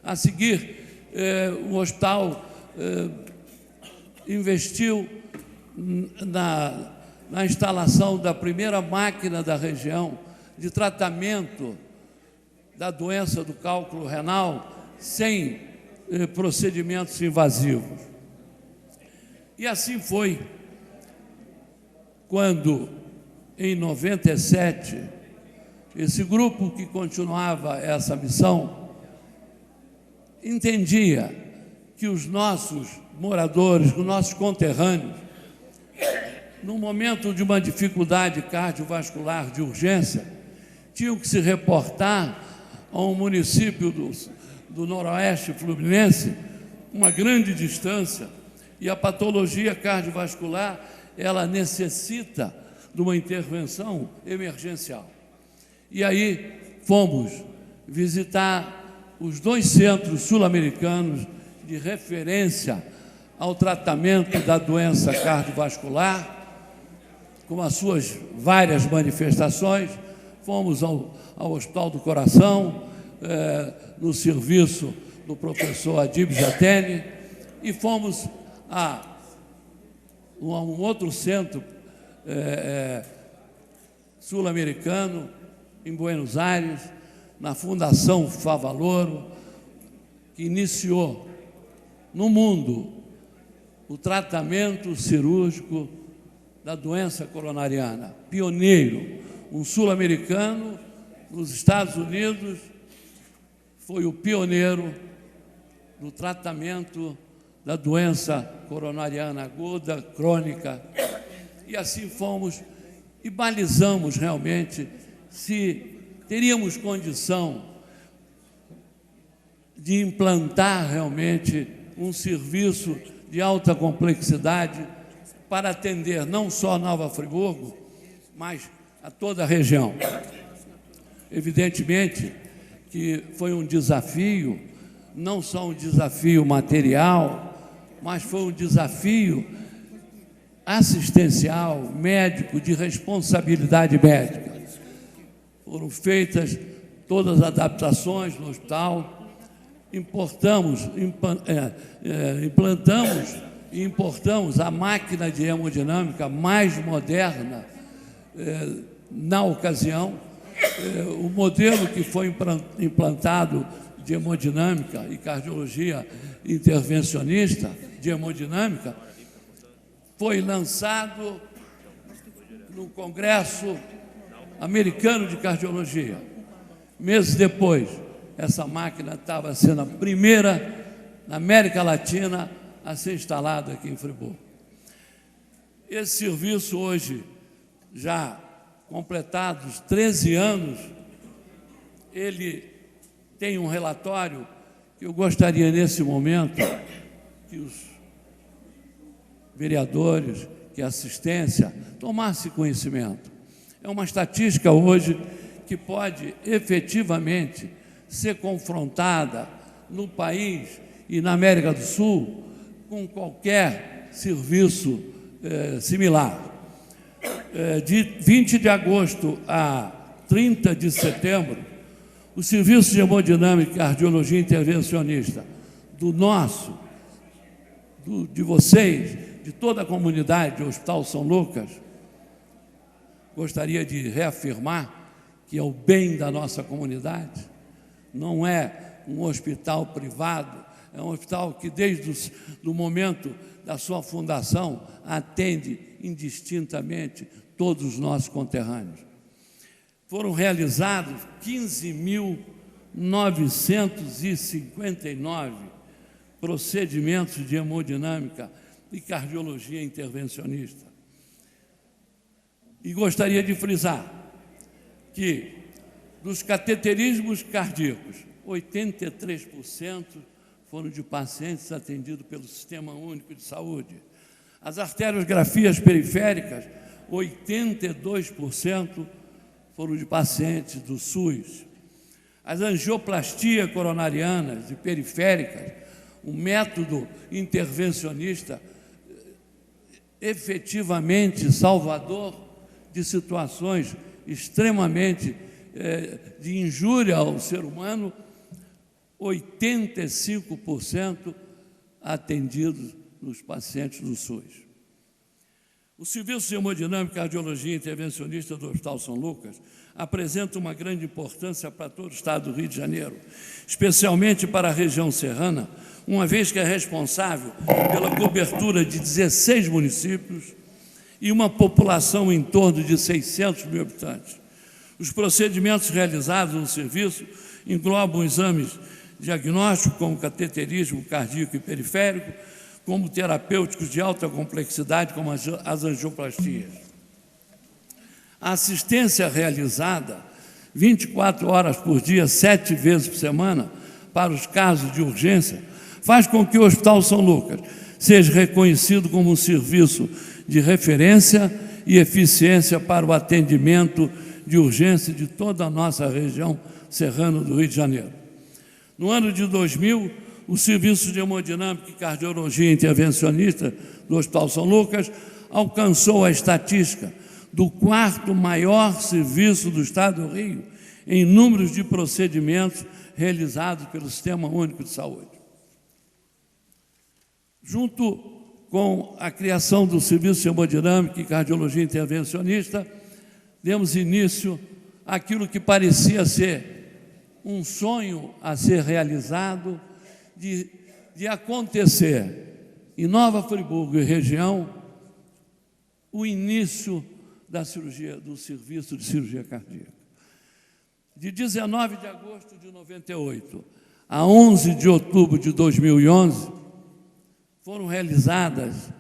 A seguir, o hospital investiu na instalação da primeira máquina da região de tratamento da doença do cálculo renal sem procedimentos invasivos. E assim foi quando, em 97, esse grupo que continuava essa missão entendia que os nossos moradores, os nossos conterrâneos, no momento de uma dificuldade cardiovascular de urgência, tinham que se reportar a um município do noroeste fluminense, uma grande distância, e a patologia cardiovascular, ela necessita de uma intervenção emergencial. E aí fomos visitar os 2 centros sul-americanos de referência ao tratamento da doença cardiovascular, com as suas várias manifestações. Fomos ao Hospital do Coração, no serviço do professor Adib Jatene, e fomos a um outro centro sul-americano, em Buenos Aires, na Fundação Favaloro, que iniciou no mundo o tratamento cirúrgico da doença coronariana. Pioneiro, um sul-americano nos Estados Unidos, foi o pioneiro do tratamento da doença coronariana aguda, crônica. E assim fomos e balizamos realmente se teríamos condição de implantar realmente um serviço de alta complexidade para atender não só Nova Friburgo, mas a toda a região. Evidentemente que foi um desafio, não só um desafio material, mas foi um desafio assistencial, médico, de responsabilidade médica. Foram feitas todas as adaptações no hospital, implantamos e importamos a máquina de hemodinâmica mais moderna na ocasião. O modelo que foi implantado de hemodinâmica e cardiologia intervencionista de hemodinâmica foi lançado no Congresso Americano de Cardiologia. Meses depois, essa máquina estava sendo a primeira na América Latina a ser instalada aqui em Friburgo. Esse serviço hoje, já completados 13 anos, ele tem um relatório que eu gostaria, nesse momento, que os vereadores, que a assistência, tomasse conhecimento. É uma estatística hoje que pode efetivamente ser confrontada no país e na América do Sul com qualquer serviço similar. De 20 de agosto a 30 de setembro, o Serviço de Hemodinâmica e Cardiologia Intervencionista de vocês, de toda a comunidade do Hospital São Lucas, gostaria de reafirmar que é o bem da nossa comunidade, não é um hospital privado, é um hospital que desde o momento da sua fundação atende indistintamente todos os nossos conterrâneos. Foram realizados 15.959 procedimentos de hemodinâmica e cardiologia intervencionista. E gostaria de frisar que, dos cateterismos cardíacos, 83% foram de pacientes atendidos pelo Sistema Único de Saúde. As arteriografias periféricas, 82% foram de pacientes do SUS. As angioplastias coronarianas e periféricas, um método intervencionista efetivamente salvador de situações extremamente de injúria ao ser humano, 85% atendidos nos pacientes do SUS. O Serviço de Hemodinâmica e Cardiologia Intervencionista do Hospital São Lucas apresenta uma grande importância para todo o Estado do Rio de Janeiro, especialmente para a região serrana, uma vez que é responsável pela cobertura de 16 municípios e uma população em torno de 600 mil habitantes. Os procedimentos realizados no serviço englobam exames diagnósticos como cateterismo cardíaco e periférico, como terapêuticos de alta complexidade, como as angioplastias. A assistência realizada 24 horas por dia, 7 vezes por semana, para os casos de urgência, faz com que o Hospital São Lucas seja reconhecido como um serviço de referência e eficiência para o atendimento de urgência de toda a nossa região serrana do Rio de Janeiro. No ano de 2000, o Serviço de Hemodinâmica e Cardiologia Intervencionista do Hospital São Lucas alcançou a estatística do 4º maior serviço do Estado do Rio em números de procedimentos realizados pelo Sistema Único de Saúde. Junto com a criação do Serviço de Hemodinâmica e Cardiologia Intervencionista, demos início àquilo que parecia ser um sonho a ser realizado, de acontecer em Nova Friburgo e região o início da cirurgia, do serviço de cirurgia cardíaca. De 19 de agosto de 98 a 11 de outubro de 2011, foram realizadas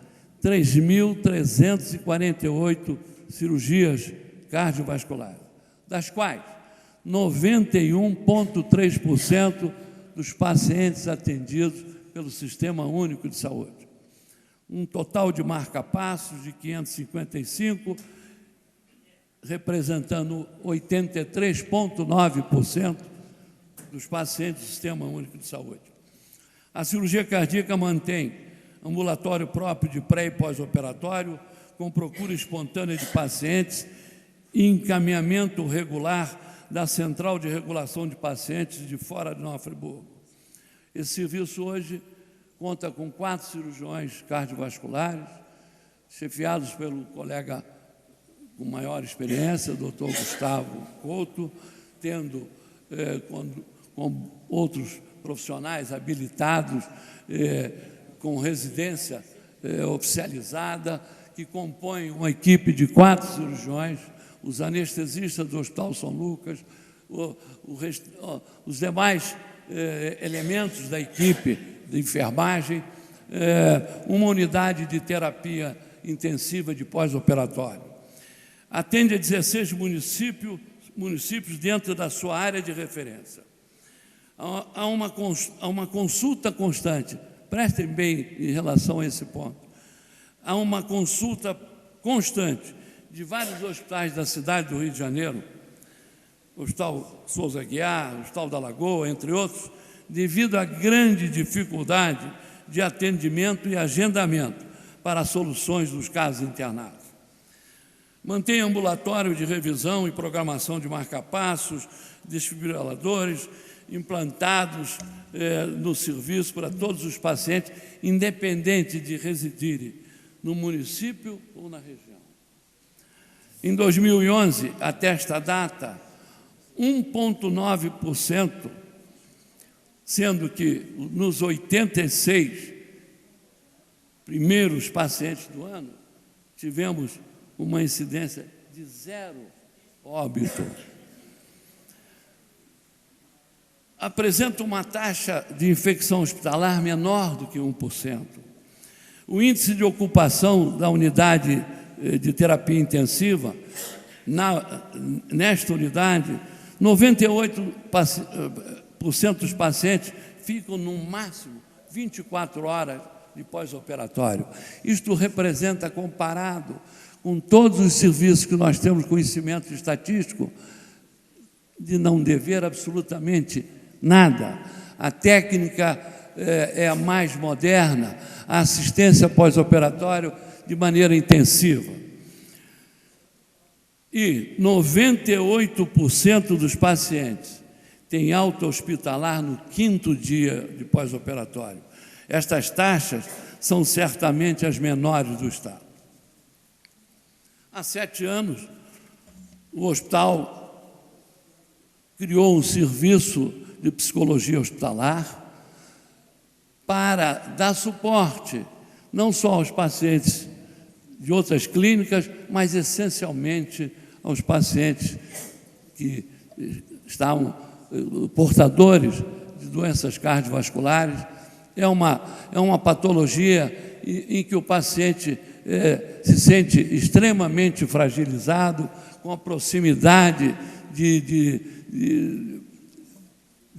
3.348 cirurgias cardiovasculares, das quais 91,3% dos pacientes atendidos pelo Sistema Único de Saúde. Um total de marca-passos de 555, representando 83,9% dos pacientes do Sistema Único de Saúde. A cirurgia cardíaca mantém ambulatório próprio de pré- e pós-operatório, com procura espontânea de pacientes e encaminhamento regular da Central de Regulação de Pacientes de fora de Nova Friburgo. Esse serviço hoje conta com 4 cirurgiões cardiovasculares, chefiados pelo colega com maior experiência, Dr. Gustavo Couto, tendo com outros profissionais habilitados, com residência oficializada, que compõem uma equipe de 4 cirurgiões, os anestesistas do Hospital São Lucas, os demais elementos da equipe de enfermagem, uma unidade de terapia intensiva de pós-operatório. Atende a 16 municípios dentro da sua área de referência. Há uma consulta constante, prestem bem em relação a esse ponto, há uma consulta constante de vários hospitais da cidade do Rio de Janeiro, o Hospital Souza Aguiar, o Hospital da Lagoa, entre outros, devido à grande dificuldade de atendimento e agendamento para soluções dos casos internados. Mantém ambulatório de revisão e programação de marca-passos, desfibriladores implantados no serviço para todos os pacientes, independente de residirem no município ou na região. Em 2011, até esta data, 1,9%, sendo que nos 86 primeiros pacientes do ano, tivemos uma incidência de 0 óbito. Apresenta uma taxa de infecção hospitalar menor do que 1%. O índice de ocupação da unidade de terapia intensiva, nesta unidade, 98% dos pacientes ficam no máximo 24 horas de pós-operatório. Isto representa, comparado com todos os serviços que nós temos conhecimento estatístico, de não dever absolutamente nada. A técnica é a mais moderna, a assistência pós-operatório de maneira intensiva. E 98% dos pacientes têm alta hospitalar no 5º dia de pós-operatório. Estas taxas são certamente as menores do Estado. Há 7 anos, o hospital criou um serviço de psicologia hospitalar para dar suporte não só aos pacientes de outras clínicas, mas essencialmente aos pacientes que estavam portadores de doenças cardiovasculares. É uma patologia em que o paciente se sente extremamente fragilizado, com a proximidade de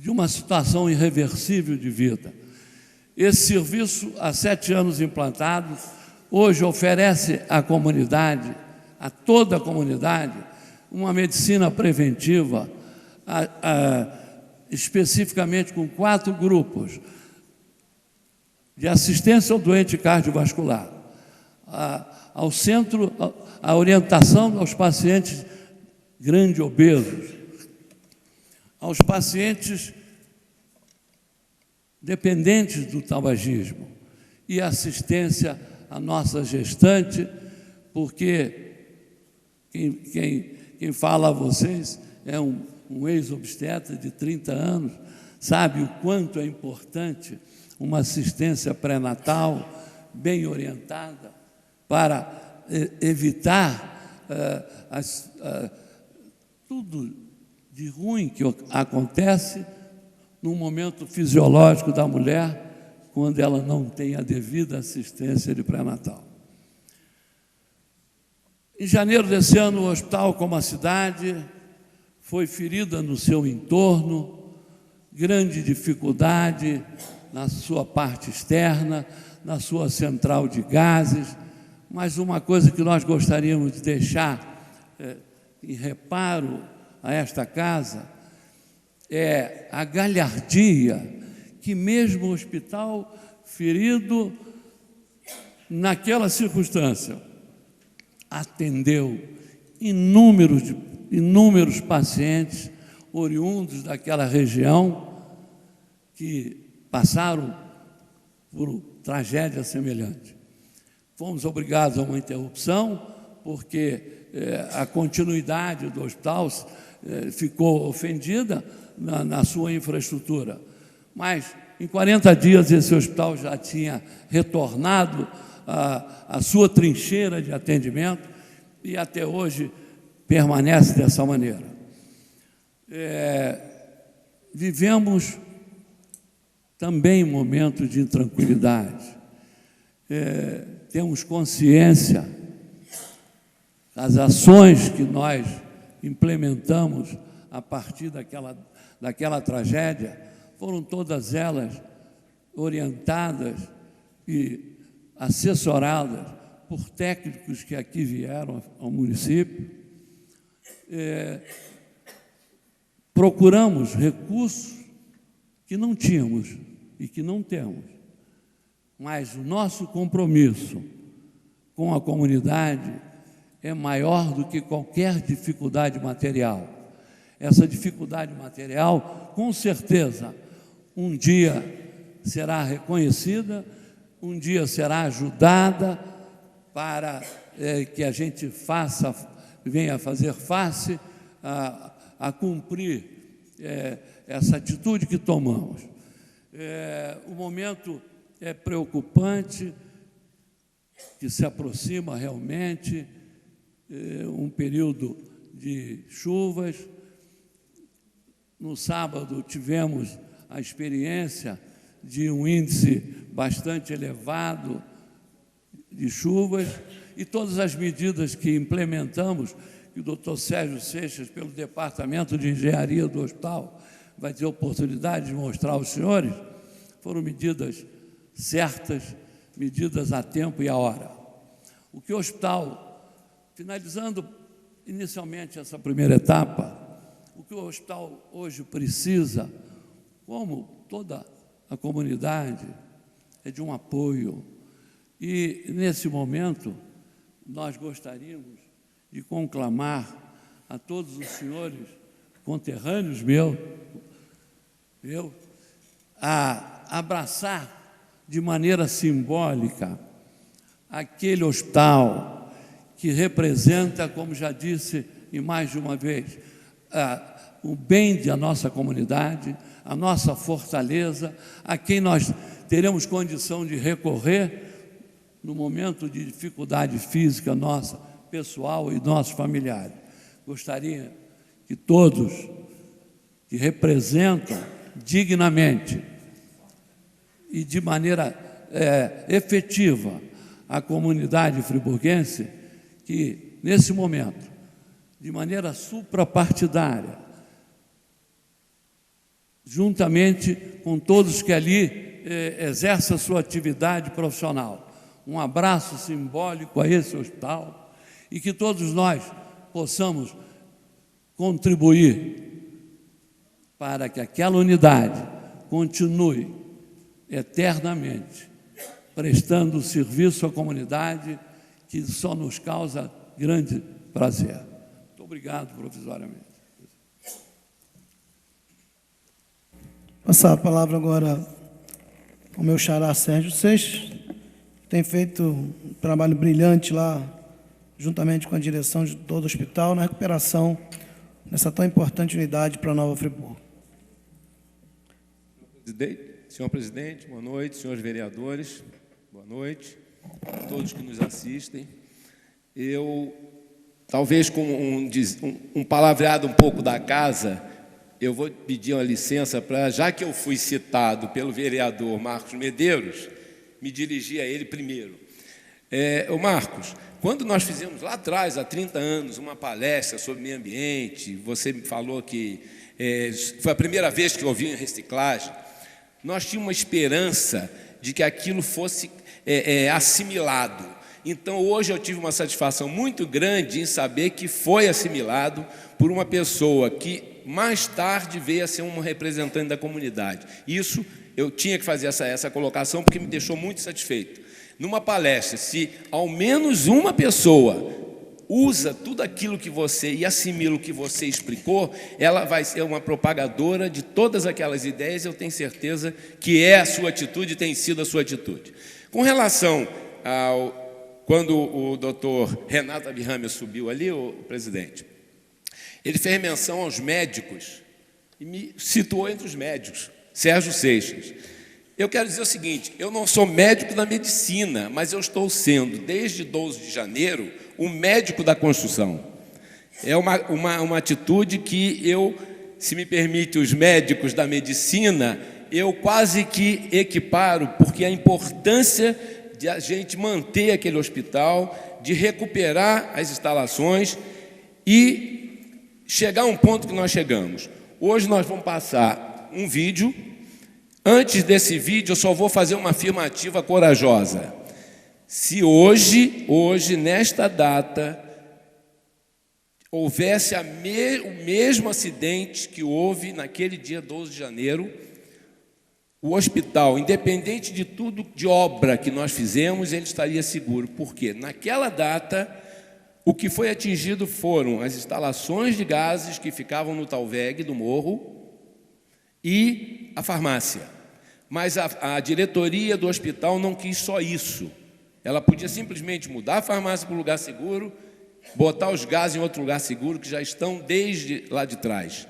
uma situação irreversível de vida. Esse serviço, há 7 anos implantado, hoje oferece à comunidade, a toda a comunidade, uma medicina preventiva, especificamente com 4 grupos de assistência ao doente cardiovascular, ao centro, a orientação aos pacientes grande obesos, aos pacientes dependentes do tabagismo e assistência à nossa gestante, porque quem fala a vocês é um ex-obstetra de 30 anos, sabe o quanto é importante uma assistência pré-natal bem orientada para evitar tudo de ruim que acontece no momento fisiológico da mulher, quando ela não tem a devida assistência de pré-natal. Em janeiro desse ano, o hospital, como a cidade, foi ferida no seu entorno, grande dificuldade na sua parte externa, na sua central de gases, mas uma coisa que nós gostaríamos de deixar em reparo a esta casa é a galhardia que mesmo o hospital ferido naquela circunstância atendeu inúmeros pacientes oriundos daquela região que passaram por tragédia semelhante. Fomos obrigados a uma interrupção porque a continuidade do hospital ficou ofendida na sua infraestrutura. Mas, em 40 dias, esse hospital já tinha retornado à sua trincheira de atendimento e até hoje permanece dessa maneira. Vivemos também momentos de intranquilidade. Temos consciência das ações que nós implementamos a partir daquela tragédia, foram todas elas orientadas e assessoradas por técnicos que aqui vieram ao município. Procuramos recursos que não tínhamos e que não temos, mas o nosso compromisso com a comunidade é maior do que qualquer dificuldade material. Essa dificuldade material, com certeza, um dia será reconhecida, um dia será ajudada para que a gente venha a fazer face a cumprir essa atitude que tomamos. O momento é preocupante, que se aproxima realmente um período de chuvas. No sábado tivemos a experiência de um índice bastante elevado de chuvas e todas as medidas que implementamos, que o doutor Sérgio Seixas, pelo Departamento de Engenharia do hospital, vai ter oportunidade de mostrar aos senhores, foram medidas certas, medidas a tempo e a hora. O que o hospital, finalizando inicialmente essa primeira etapa, o que o hospital hoje precisa, como toda a comunidade, é de um apoio. E, nesse momento, nós gostaríamos de conclamar a todos os senhores conterrâneos meus a abraçar de maneira simbólica aquele hospital que representa, como já disse e mais de uma vez, o bem da nossa comunidade, a nossa fortaleza, a quem nós teremos condição de recorrer no momento de dificuldade física nossa, pessoal e nossos familiares. Gostaria que todos que representam dignamente e de maneira efetiva a comunidade friburguense, que nesse momento, de maneira suprapartidária, juntamente com todos que ali exercem a sua atividade profissional, um abraço simbólico a esse hospital e que todos nós possamos contribuir para que aquela unidade continue eternamente prestando serviço à comunidade, que só nos causa grande prazer. Muito obrigado, provisoriamente. Passar a palavra agora ao meu xará Sérgio Seixas, que tem feito um trabalho brilhante lá, juntamente com a direção de todo o hospital, na recuperação dessa tão importante unidade para Nova Friburgo. Senhor presidente, boa noite. Senhores vereadores, boa noite. A todos que nos assistem. Eu, talvez com um palavreado um pouco da casa, eu vou pedir uma licença para, já que eu fui citado pelo vereador Marcos Medeiros, me dirigir a ele primeiro. Ô Marcos, quando nós fizemos lá atrás, há 30 anos, uma palestra sobre meio ambiente, você me falou que foi a primeira vez que eu ouvi em reciclagem, nós tínhamos uma esperança de que aquilo fosse assimilado. Então, hoje eu tive uma satisfação muito grande em saber que foi assimilado por uma pessoa que mais tarde veio a ser um representante da comunidade. Isso, eu tinha que fazer essa colocação porque me deixou muito satisfeito. Numa palestra, se ao menos uma pessoa usa tudo aquilo que você e assimila o que você explicou, ela vai ser uma propagadora de todas aquelas ideias, eu tenho certeza que é a sua atitude, tem sido a sua atitude. Com relação quando o doutor Renato Abirrame subiu ali, o presidente, ele fez menção aos médicos e me situou entre os médicos, Sérgio Seixas. Eu quero dizer o seguinte, eu não sou médico da medicina, mas eu estou sendo, desde 12 de janeiro, o médico da construção. É uma atitude que eu, se me permite, os médicos da medicina, eu quase que equiparo, porque a importância de a gente manter aquele hospital, de recuperar as instalações e chegar a um ponto que nós chegamos. Hoje nós vamos passar um vídeo. Antes desse vídeo, eu só vou fazer uma afirmativa corajosa. Se hoje, nesta data, houvesse o mesmo acidente que houve naquele dia 12 de janeiro, o hospital, independente de tudo de obra que nós fizemos, ele estaria seguro. Por quê? Naquela data, o que foi atingido foram as instalações de gases que ficavam no Talveg do morro e a farmácia. Mas a diretoria do hospital não quis só isso. Ela podia simplesmente mudar a farmácia para um lugar seguro, botar os gases em outro lugar seguro, que já estão desde lá de trás.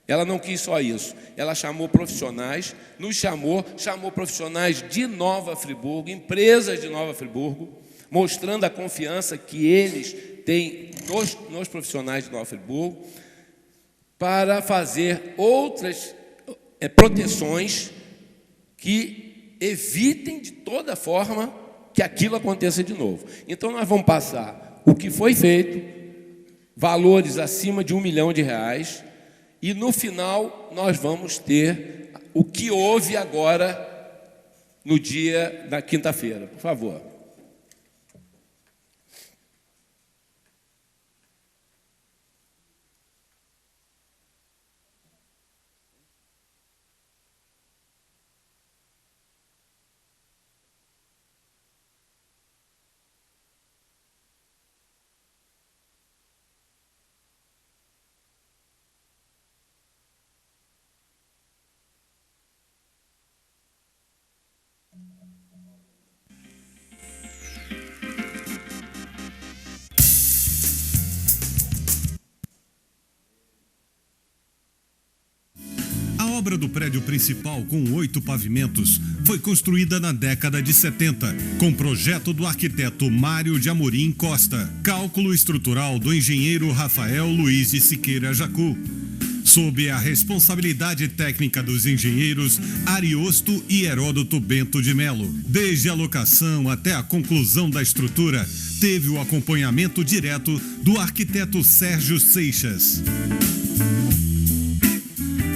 Ela não quis só isso. Ela chamou profissionais, chamou profissionais de Nova Friburgo, empresas de Nova Friburgo, mostrando a confiança que eles têm nos profissionais de Nova Friburgo, para fazer outras proteções que evitem de toda forma que aquilo aconteça de novo. Então nós vamos passar o que foi feito, valores acima de R$1 milhão, e no final nós vamos ter o que houve agora no dia da quinta-feira. Por favor. A obra do prédio principal, com 8 pavimentos, foi construída na década de 70, com projeto do arquiteto Mário de Amorim Costa, cálculo estrutural do engenheiro Rafael Luiz de Siqueira Jacu, sob a responsabilidade técnica dos engenheiros Ariosto e Heródoto Bento de Melo. Desde a locação até a conclusão da estrutura, teve o acompanhamento direto do arquiteto Sérgio Seixas.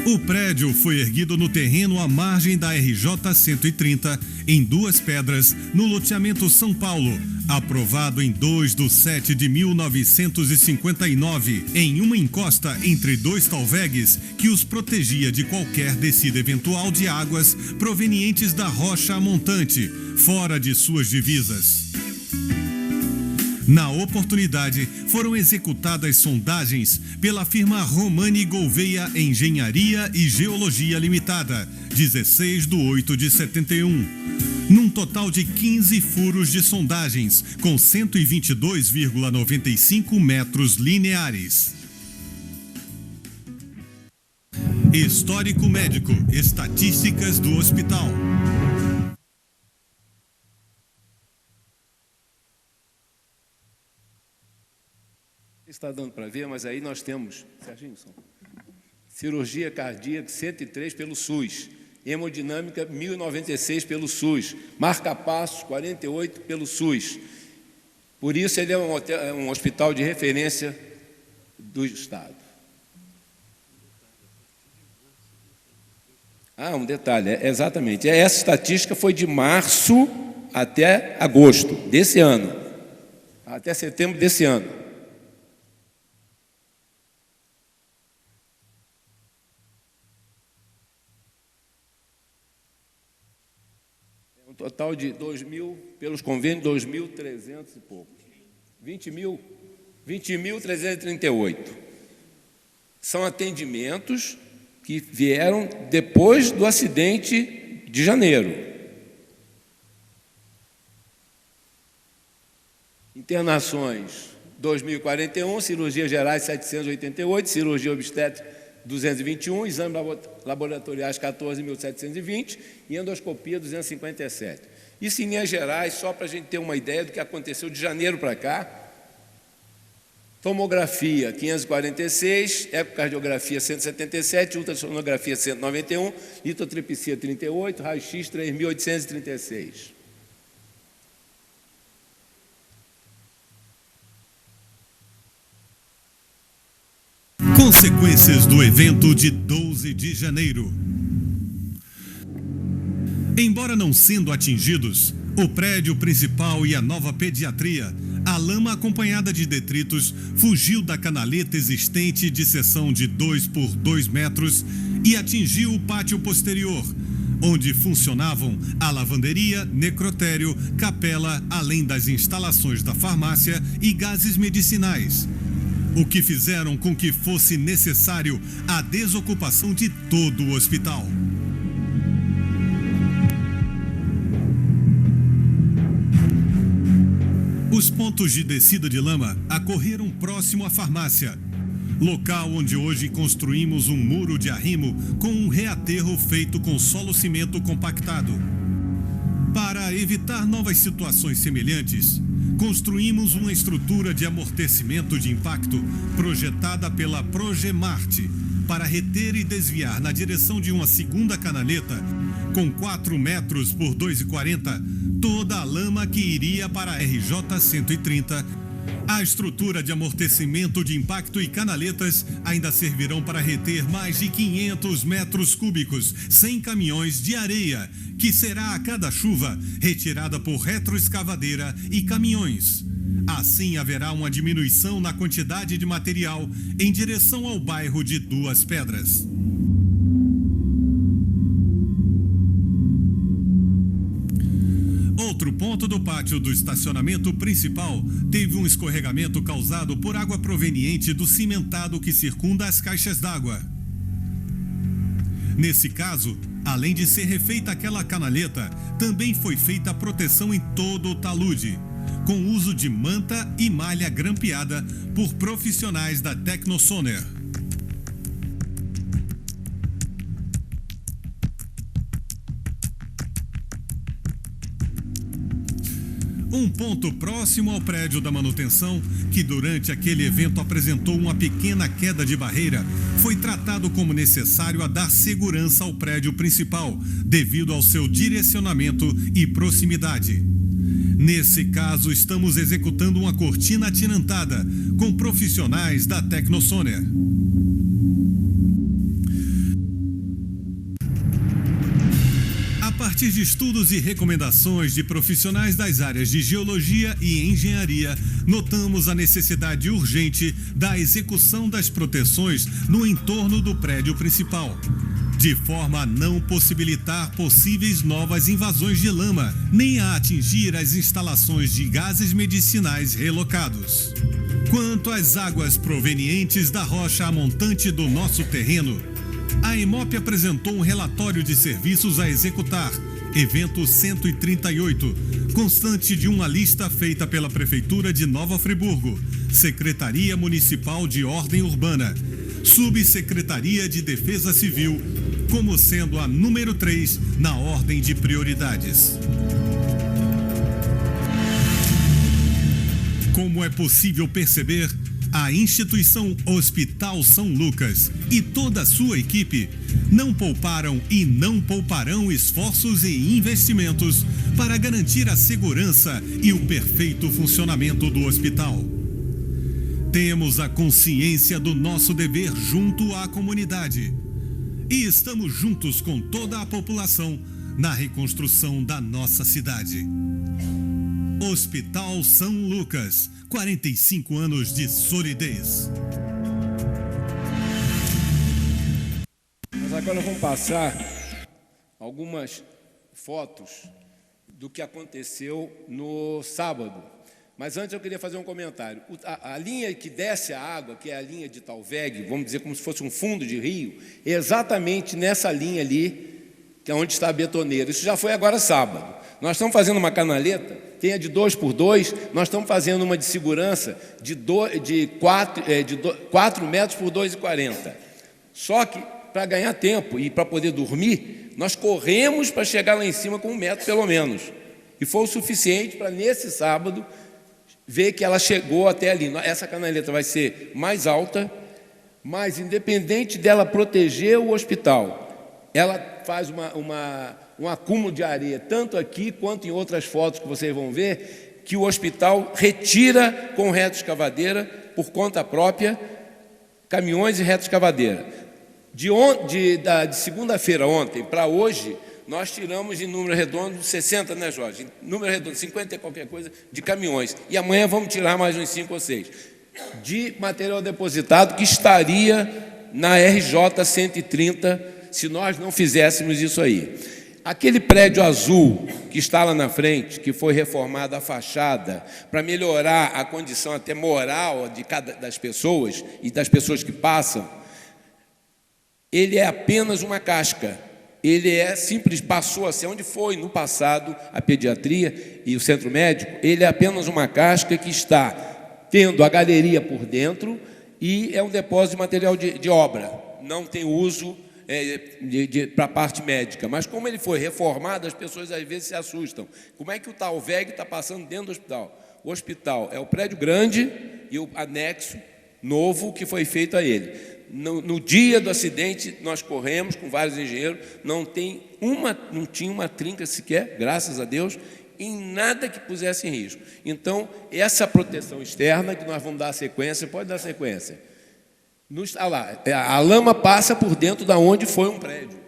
O prédio foi erguido no terreno à margem da RJ 130, em Duas Pedras, no loteamento São Paulo, aprovado em 2/7/1959, em uma encosta entre 2 talvegues que os protegia de qualquer descida eventual de águas provenientes da rocha montante, fora de suas divisas. Na oportunidade, foram executadas sondagens pela firma Romani Gouveia Engenharia e Geologia Limitada, 16/8/71, num total de 15 furos de sondagens, com 122,95 metros lineares. Histórico médico, estatísticas do hospital. Está dando para ver, mas aí nós temos, Serginho, cirurgia cardíaca 103 pelo SUS, hemodinâmica 1096 pelo SUS, marca-passos 48 pelo SUS. Por isso ele é um hospital de referência do Estado. Um detalhe, exatamente. Essa estatística foi de março até agosto desse ano, até setembro desse ano. Total de 2.000, pelos convênios, 2.300 e pouco. 20.338. São atendimentos que vieram depois do acidente de janeiro. Internações, 2.041, cirurgias gerais, 788, cirurgia obstétrica, 221, exames laboratoriais, 14.720 e endoscopia, 257. Isso em linhas gerais, só para a gente ter uma ideia do que aconteceu de janeiro para cá. Tomografia, 546, ecocardiografia, 177, ultrassonografia, 191, litotripsia, 38, raio-x, 3.836. Consequências do evento de 12 de janeiro. Embora não sendo atingidos, o prédio principal e a nova pediatria, a lama acompanhada de detritos fugiu da canaleta existente de seção de 2 por 2 metros e atingiu o pátio posterior, onde funcionavam a lavanderia, necrotério, capela, além das instalações da farmácia e gases medicinais, o que fizeram com que fosse necessário a desocupação de todo o hospital. Os pontos de descida de lama ocorreram próximo à farmácia, local onde hoje construímos um muro de arrimo com um reaterro feito com solo-cimento compactado. Para evitar novas situações semelhantes, construímos uma estrutura de amortecimento de impacto projetada pela Progemarte para reter e desviar na direção de uma segunda canaleta com 4 metros por 2,40 toda a lama que iria para a RJ 130. A estrutura de amortecimento de impacto e canaletas ainda servirão para reter mais de 500 metros cúbicos, 100 caminhões de areia, que será a cada chuva retirada por retroescavadeira e caminhões. Assim haverá uma diminuição na quantidade de material em direção ao bairro de Duas Pedras. Outro ponto do pátio do estacionamento principal teve um escorregamento causado por água proveniente do cimentado que circunda as caixas d'água. Nesse caso, além de ser refeita aquela canaleta, também foi feita a proteção em todo o talude, com uso de manta e malha grampeada por profissionais da Tecnosoner. Um ponto próximo ao prédio da manutenção, que durante aquele evento apresentou uma pequena queda de barreira, foi tratado como necessário a dar segurança ao prédio principal, devido ao seu direcionamento e proximidade. Nesse caso, estamos executando uma cortina atirantada com profissionais da Tecnosoner. A partir de estudos e recomendações de profissionais das áreas de geologia e engenharia, notamos a necessidade urgente da execução das proteções no entorno do prédio principal, de forma a não possibilitar possíveis novas invasões de lama, nem a atingir as instalações de gases medicinais relocados. Quanto às águas provenientes da rocha montante do nosso terreno, a EMOP apresentou um relatório de serviços a executar, evento 138, constante de uma lista feita pela Prefeitura de Nova Friburgo, Secretaria Municipal de Ordem Urbana, Subsecretaria de Defesa Civil, como sendo a número 3 na ordem de prioridades. Como é possível perceber, a instituição Hospital São Lucas e toda a sua equipe não pouparam e não pouparão esforços e investimentos para garantir a segurança e o perfeito funcionamento do hospital. Temos a consciência do nosso dever junto à comunidade e estamos juntos com toda a população na reconstrução da nossa cidade. Hospital São Lucas, 45 anos de solidez. Mas agora vamos passar algumas fotos do que aconteceu no sábado. Mas antes eu queria fazer um comentário. A linha que desce a água, que é a linha de Talveg, vamos dizer como se fosse um fundo de rio, é exatamente nessa linha ali, que é onde está a betoneira. Isso já foi agora sábado. Nós estamos fazendo uma canaleta, tem a de 2x2, nós estamos fazendo uma de segurança de 4 metros por 2,40. Só que, para ganhar tempo e para poder dormir, nós corremos para chegar lá em cima com 1 metro pelo menos. E foi o suficiente para, nesse sábado, ver que ela chegou até ali. Essa canaleta vai ser mais alta, mas independente dela proteger o hospital, ela faz um acúmulo de areia, tanto aqui quanto em outras fotos que vocês vão ver, que o hospital retira com retroescavadeira, por conta própria, caminhões e retroescavadeira. De segunda-feira ontem para hoje, nós tiramos em número redondo 60, né, Jorge? Número redondo, 50 e qualquer coisa, de caminhões. E amanhã vamos tirar mais uns 5 ou 6. De material depositado que estaria na RJ 130, se nós não fizéssemos isso aí. Aquele prédio azul que está lá na frente, que foi reformada a fachada, para melhorar a condição até moral das pessoas e das pessoas que passam, ele é apenas uma casca. Ele é simples, passou a ser onde foi no passado a pediatria e o centro médico. Ele é apenas uma casca que está tendo a galeria por dentro e é um depósito de material de obra. Não tem uso para a parte médica. Mas como ele foi reformado, as pessoas às vezes se assustam. Como é que o Talveg está passando dentro do hospital? O hospital é o prédio grande e o anexo novo que foi feito a ele. No dia do acidente, nós corremos com vários engenheiros, não tinha uma trinca sequer, graças a Deus, em nada que pusesse em risco. Então, essa proteção externa, que nós vamos dar sequência, pode dar sequência. A lama passa por dentro de onde foi um prédio.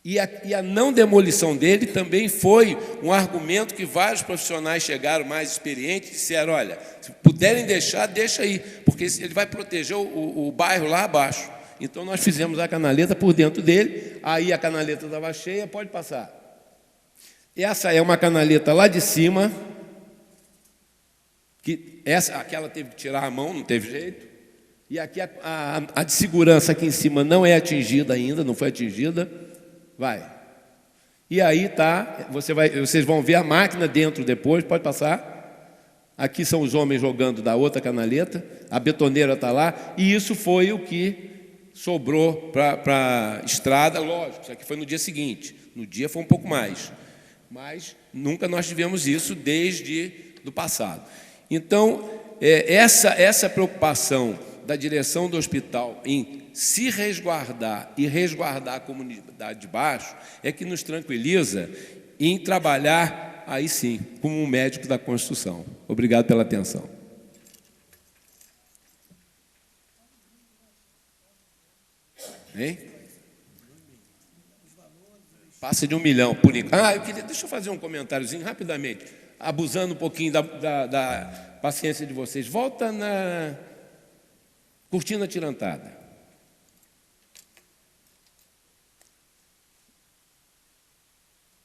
E a não demolição dele também foi um argumento que vários profissionais chegaram mais experientes e disseram, olha, se puderem deixar, deixa aí, porque ele vai proteger o bairro lá abaixo. Então, nós fizemos a canaleta por dentro dele, aí a canaleta estava cheia, pode passar. Essa é uma canaleta lá de cima, aquela teve que tirar a mão, não teve jeito, e aqui a de segurança aqui em cima não é atingida ainda, não foi atingida. Vai. E aí tá, vocês vão ver a máquina dentro depois, pode passar. Aqui são os homens jogando da outra canaleta, a betoneira está lá, e isso foi o que sobrou para a estrada, lógico, isso aqui foi no dia seguinte, no dia foi um pouco mais, mas nunca nós tivemos isso desde do passado. Então, essa preocupação da direção do hospital em se resguardar e resguardar a comunidade de baixo é que nos tranquiliza em trabalhar, aí sim, como um médico da construção. Obrigado pela atenção. Hein? Passa de 1 milhão, por enquanto. Deixa eu fazer um comentáriozinho rapidamente, abusando um pouquinho da paciência de vocês. Volta na cortina atirantada.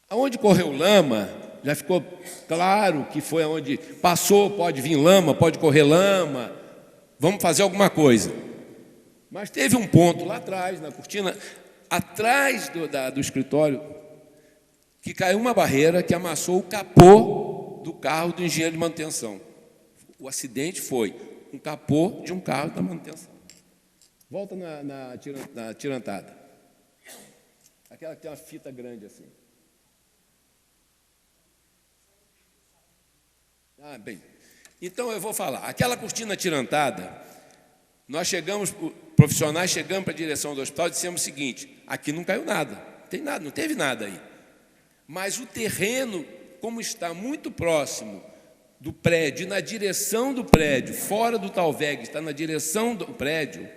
Aonde correu lama, já ficou claro que foi aonde passou, pode vir lama, pode correr lama, vamos fazer alguma coisa. Mas teve um ponto lá atrás, na cortina, atrás do escritório, que caiu uma barreira que amassou o capô do carro do engenheiro de manutenção. O acidente foi um capô de um carro da manutenção. Volta na tirantada. Aquela que tem uma fita grande assim. Bem, então eu vou falar. Aquela cortina atirantada, nós profissionais chegamos para a direção do hospital e dissemos o seguinte, aqui não caiu nada, não teve nada aí. Mas o terreno, como está muito próximo do prédio, na direção do prédio, fora do Talveg, está na direção do prédio,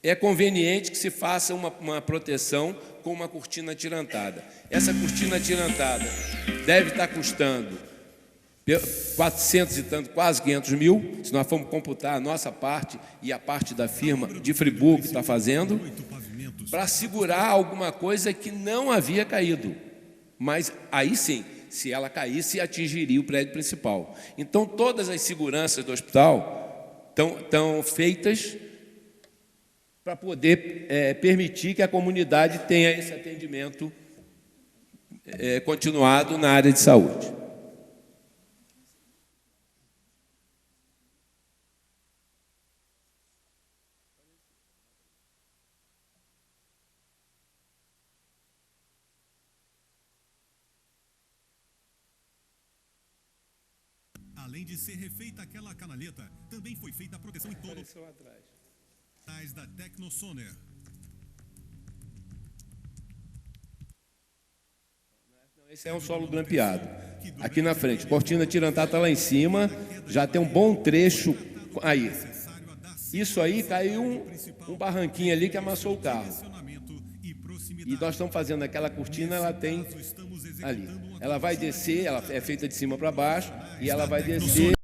é conveniente que se faça uma proteção com uma cortina atirantada. Essa cortina atirantada deve estar custando 400 e tanto, quase 500 mil, se nós formos computar a nossa parte e a parte da firma de Friburgo que está fazendo, para segurar alguma coisa que não havia caído. Mas aí sim, se ela caísse, atingiria o prédio principal. Então, todas as seguranças do hospital estão feitas para poder permitir que a comunidade tenha esse atendimento continuado na área de saúde. Além de ser refeita aquela canaleta, também foi feita a proteção em todo atrás da Tecnosoner. Esse é um solo grampeado. Aqui na frente, Cortina Tirantá está lá em cima, já tem um bom trecho aí. Isso aí caiu um barranquinho ali que amassou o carro. E nós estamos fazendo aquela cortina, ela tem ali. Ela vai descer, ela é feita de cima para baixo, e ela vai descer.